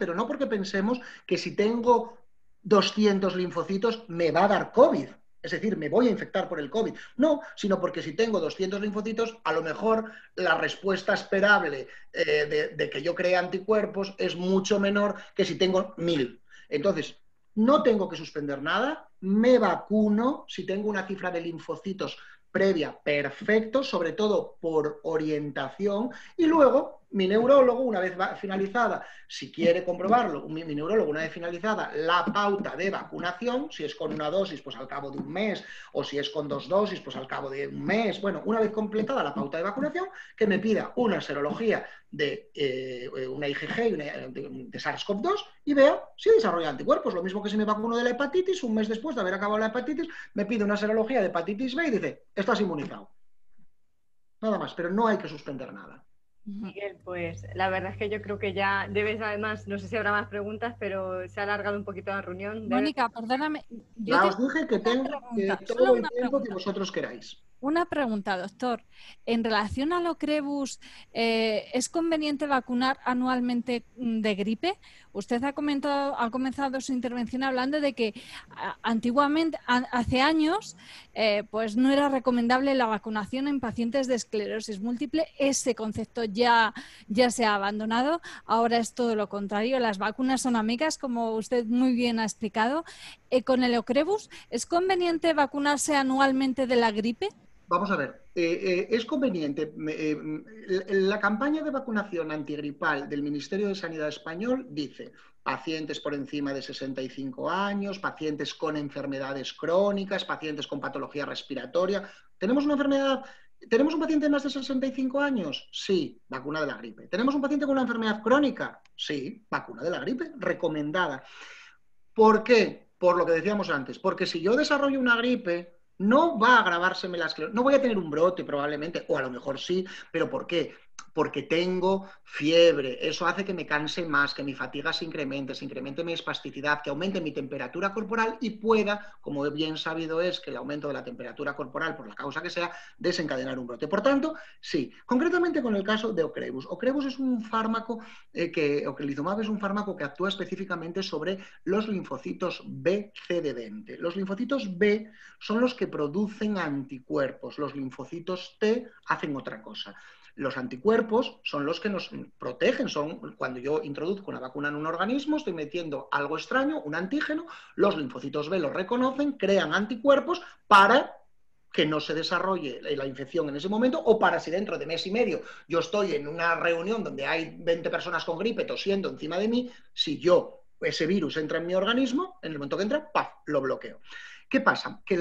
que si tengo 200 linfocitos me va a dar COVID. Es decir, me voy a infectar por el COVID. No, sino porque si tengo 200 linfocitos, a lo mejor la respuesta esperable de que yo cree anticuerpos es mucho menor que si tengo 1000. Entonces, no tengo que suspender nada, me vacuno si tengo una cifra de linfocitos previa, perfecto, sobre todo por orientación, y luego mi neurólogo, una vez finalizada, si quiere comprobarlo, mi neurólogo, una vez finalizada la pauta de vacunación, si es con una dosis, pues al cabo de un mes, o si es con 2 dosis, pues al cabo de un mes, bueno, una vez completada la pauta de vacunación, que me pida una serología de una IgG de SARS-CoV-2 y vea si desarrolla anticuerpos. Lo mismo que si me vacuno de la hepatitis, un mes después de haber acabado la hepatitis, me pide una serología de hepatitis B y dice, estás inmunizado. Nada más, pero no hay que suspender nada. Miguel, pues la verdad es que yo creo que ya debes, además, no sé si habrá más preguntas, pero se ha alargado un poquito la reunión. Mónica, perdóname. Ya os dije que tengo todo el tiempo que vosotros queráis. Una pregunta, doctor. En relación a lo Ocrevus, ¿es conveniente vacunar anualmente de gripe? Usted ha comenzado su intervención hablando de que antiguamente, hace años, pues no era recomendable la vacunación en pacientes de esclerosis múltiple. Ese concepto ya se ha abandonado. Ahora es todo lo contrario. Las vacunas son amigas, como usted muy bien ha explicado. Con el Ocrevus, ¿es conveniente vacunarse anualmente de la gripe? Vamos a ver, es conveniente. La campaña de vacunación antigripal del Ministerio de Sanidad español dice pacientes por encima de 65 años, pacientes con enfermedades crónicas, pacientes con patología respiratoria. ¿Tenemos una enfermedad? ¿Tenemos un paciente de más de 65 años? Sí, vacuna de la gripe. ¿Tenemos un paciente con una enfermedad crónica? Sí, vacuna de la gripe, recomendada. ¿Por qué? Por lo que decíamos antes, porque si yo desarrollo una gripe, no va a agravárseme la esclerosis, no voy a tener un brote probablemente, o a lo mejor sí, pero ¿por qué? Porque tengo fiebre, eso hace que me canse más, que mi fatiga se incremente mi espasticidad, que aumente mi temperatura corporal y pueda, como bien sabido es que el aumento de la temperatura corporal, por la causa que sea, desencadenar un brote. Por tanto, sí, concretamente con el caso de Ocrevus. Ocrevus es un fármaco, ocrelizumab es un fármaco que actúa específicamente sobre los linfocitos B, C de Dente. Los linfocitos B son los que producen anticuerpos, los linfocitos T hacen otra cosa. Los anticuerpos son los que nos protegen, son cuando yo introduzco una vacuna en un organismo, estoy metiendo algo extraño, un antígeno, los linfocitos B los reconocen, crean anticuerpos para que no se desarrolle la infección en ese momento, o para si dentro de mes y medio yo estoy en una reunión donde hay 20 personas con gripe tosiendo encima de mí, si ese virus entra en mi organismo, en el momento que entra, ¡paf!, lo bloqueo. ¿Qué pasa? Que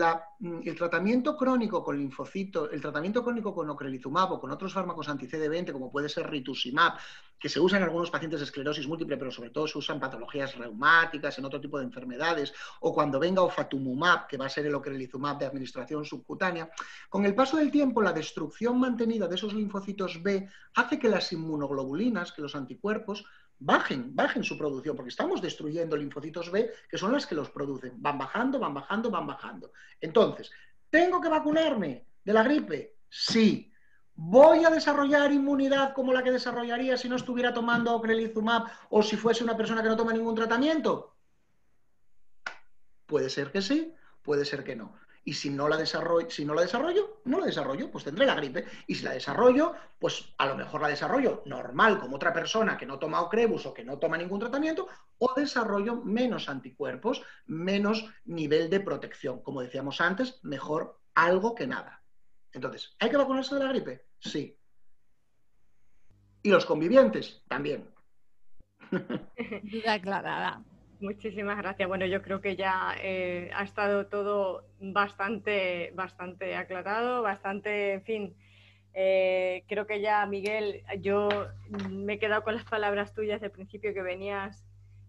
el tratamiento crónico con linfocitos, el tratamiento crónico con ocrelizumab o con otros fármacos anti-CD20, como puede ser rituximab, que se usa en algunos pacientes de esclerosis múltiple, pero sobre todo se usan en patologías reumáticas, en otro tipo de enfermedades, o cuando venga ofatumumab, que va a ser el ocrelizumab de administración subcutánea, con el paso del tiempo, la destrucción mantenida de esos linfocitos B hace que las inmunoglobulinas, que los anticuerpos, bajen su producción, porque estamos destruyendo linfocitos B, que son las que los producen. Van bajando. Entonces, ¿tengo que vacunarme de la gripe? Sí. ¿Voy a desarrollar inmunidad como la que desarrollaría si no estuviera tomando ocrelizumab o si fuese una persona que no toma ningún tratamiento? Puede ser que sí, puede ser que no. Y si no la desarrollo, no la desarrollo, pues tendré la gripe. Y si la desarrollo, pues a lo mejor la desarrollo normal, como otra persona que no toma Ocrevus o que no toma ningún tratamiento, o desarrollo menos anticuerpos, menos nivel de protección. Como decíamos antes, mejor algo que nada. Entonces, ¿hay que vacunarse de la gripe? Sí. Y los convivientes, también. Duda aclarada. Muchísimas gracias. Bueno, yo creo que ya ha estado todo bastante aclarado, bastante, en fin. Creo que ya, Miguel, yo me he quedado con las palabras tuyas del principio, que venías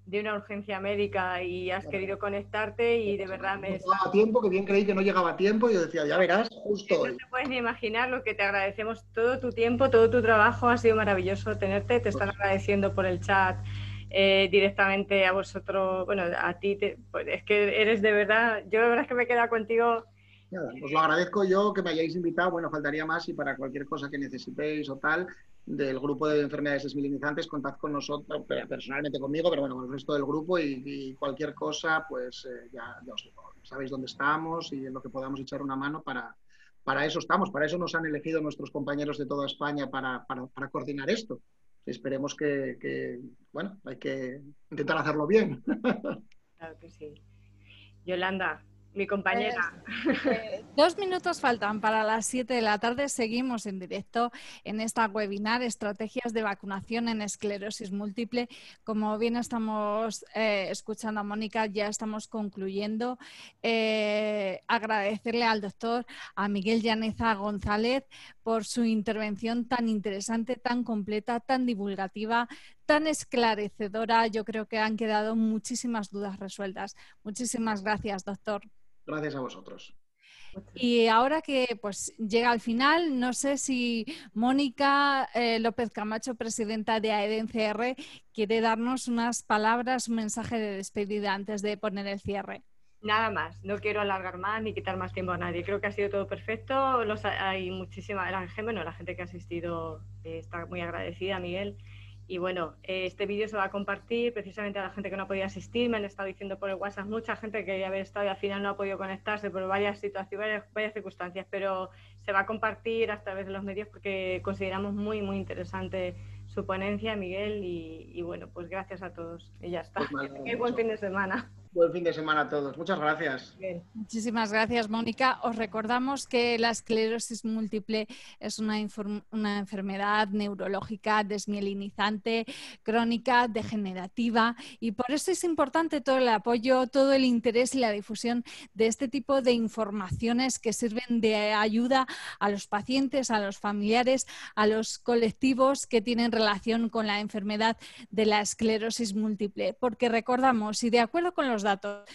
de una urgencia médica y has querido conectarte y de verdad me... No llegaba a tiempo, que bien creí que no llegaba a tiempo y yo decía, ya verás, justo hoy. No te puedes ni imaginar lo que te agradecemos, todo tu tiempo, todo tu trabajo, ha sido maravilloso tenerte, te están agradeciendo por el chat directamente a vosotros, bueno, a ti, pues es que eres de verdad, yo la verdad es que me he quedado contigo. Nada, os lo agradezco yo que me hayáis invitado, bueno, faltaría más y para cualquier cosa que necesitéis o tal, del grupo de enfermedades desmielinizantes, contad con nosotros, personalmente conmigo, pero bueno, con el resto del grupo y cualquier cosa, pues ya os digo, sabéis dónde estamos y en lo que podamos echar una mano para eso estamos, para eso nos han elegido nuestros compañeros de toda España para coordinar esto. Esperemos bueno, hay que intentar hacerlo bien. Claro que sí. Yolanda, mi compañera. 2 minutos faltan para las 7 de la tarde. Seguimos en directo en esta webinar Estrategias de vacunación en esclerosis múltiple. Como bien estamos escuchando a Mónica, ya estamos concluyendo. Agradecerle al doctor, a Miguel Llaneza González, por su intervención tan interesante, tan completa, tan divulgativa, tan esclarecedora. Yo creo que han quedado muchísimas dudas resueltas. Muchísimas gracias, doctor. Gracias a vosotros. Y ahora que pues llega al final, no sé si Mónica López Camacho, presidenta de AEDEN-CR, quiere darnos unas palabras, un mensaje de despedida antes de poner el cierre. Nada más, no quiero alargar más ni quitar más tiempo a nadie. Creo que ha sido todo perfecto. Hay muchísima, la gente que ha asistido está muy agradecida, Miguel. Y bueno, este vídeo se va a compartir precisamente a la gente que no ha podido asistir. Me han estado diciendo por el WhatsApp mucha gente que quería haber estado y al final no ha podido conectarse por varias situaciones, varias circunstancias, pero se va a compartir a través de los medios porque consideramos muy, muy interesante su ponencia, Miguel, y bueno, pues gracias a todos. Y ya está. Pues buen fin de semana. Buen fin de semana a todos. Muchas gracias. Bien. Muchísimas gracias, Mónica. Os recordamos que la esclerosis múltiple es una enfermedad neurológica desmielinizante, crónica, degenerativa, y por eso es importante todo el apoyo, todo el interés y la difusión de este tipo de informaciones que sirven de ayuda a los pacientes, a los familiares, a los colectivos que tienen relación con la enfermedad de la esclerosis múltiple. Porque recordamos, y de acuerdo con los datos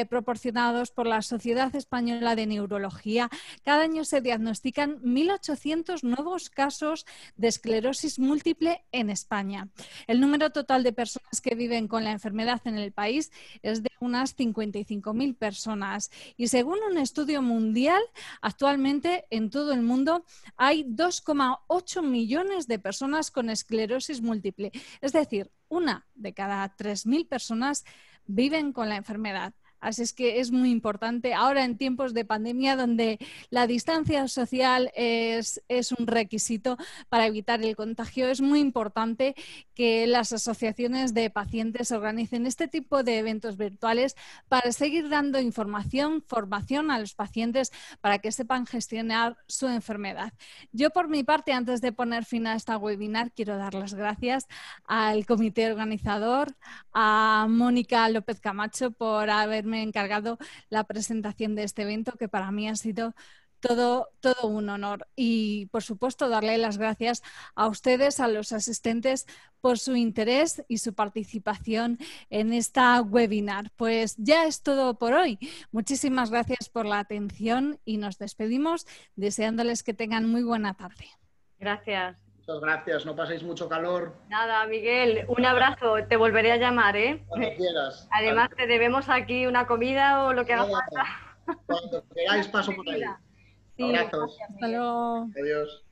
proporcionados por la Sociedad Española de Neurología, cada año se diagnostican 1.800 nuevos casos de esclerosis múltiple en España. El número total de personas que viven con la enfermedad en el país es de unas 55.000 personas. Y según un estudio mundial, actualmente en todo el mundo hay 2,8 millones de personas con esclerosis múltiple. Es decir, una de cada 3.000 personas viven con la enfermedad. Así es que es muy importante ahora en tiempos de pandemia donde la distancia social es un requisito para evitar el contagio. Es muy importante que las asociaciones de pacientes organicen este tipo de eventos virtuales para seguir dando información, formación a los pacientes para que sepan gestionar su enfermedad. Yo por mi parte, antes de poner fin a esta webinar, quiero dar las gracias al comité organizador, a Mónica López Camacho por haberme encargado la presentación de este evento, que para mí ha sido todo un honor. Y, por supuesto, darle las gracias a ustedes, a los asistentes, por su interés y su participación en esta webinar. Pues ya es todo por hoy. Muchísimas gracias por la atención y nos despedimos deseándoles que tengan muy buena tarde. Gracias. Muchas gracias, no paséis mucho calor. Nada, Miguel, un abrazo, te volveré a llamar, ¿eh? Cuando quieras. Además, te debemos aquí una comida o lo que haga falta. Cuando queráis paso por ahí. Sí, abrazos. Hasta luego. Adiós.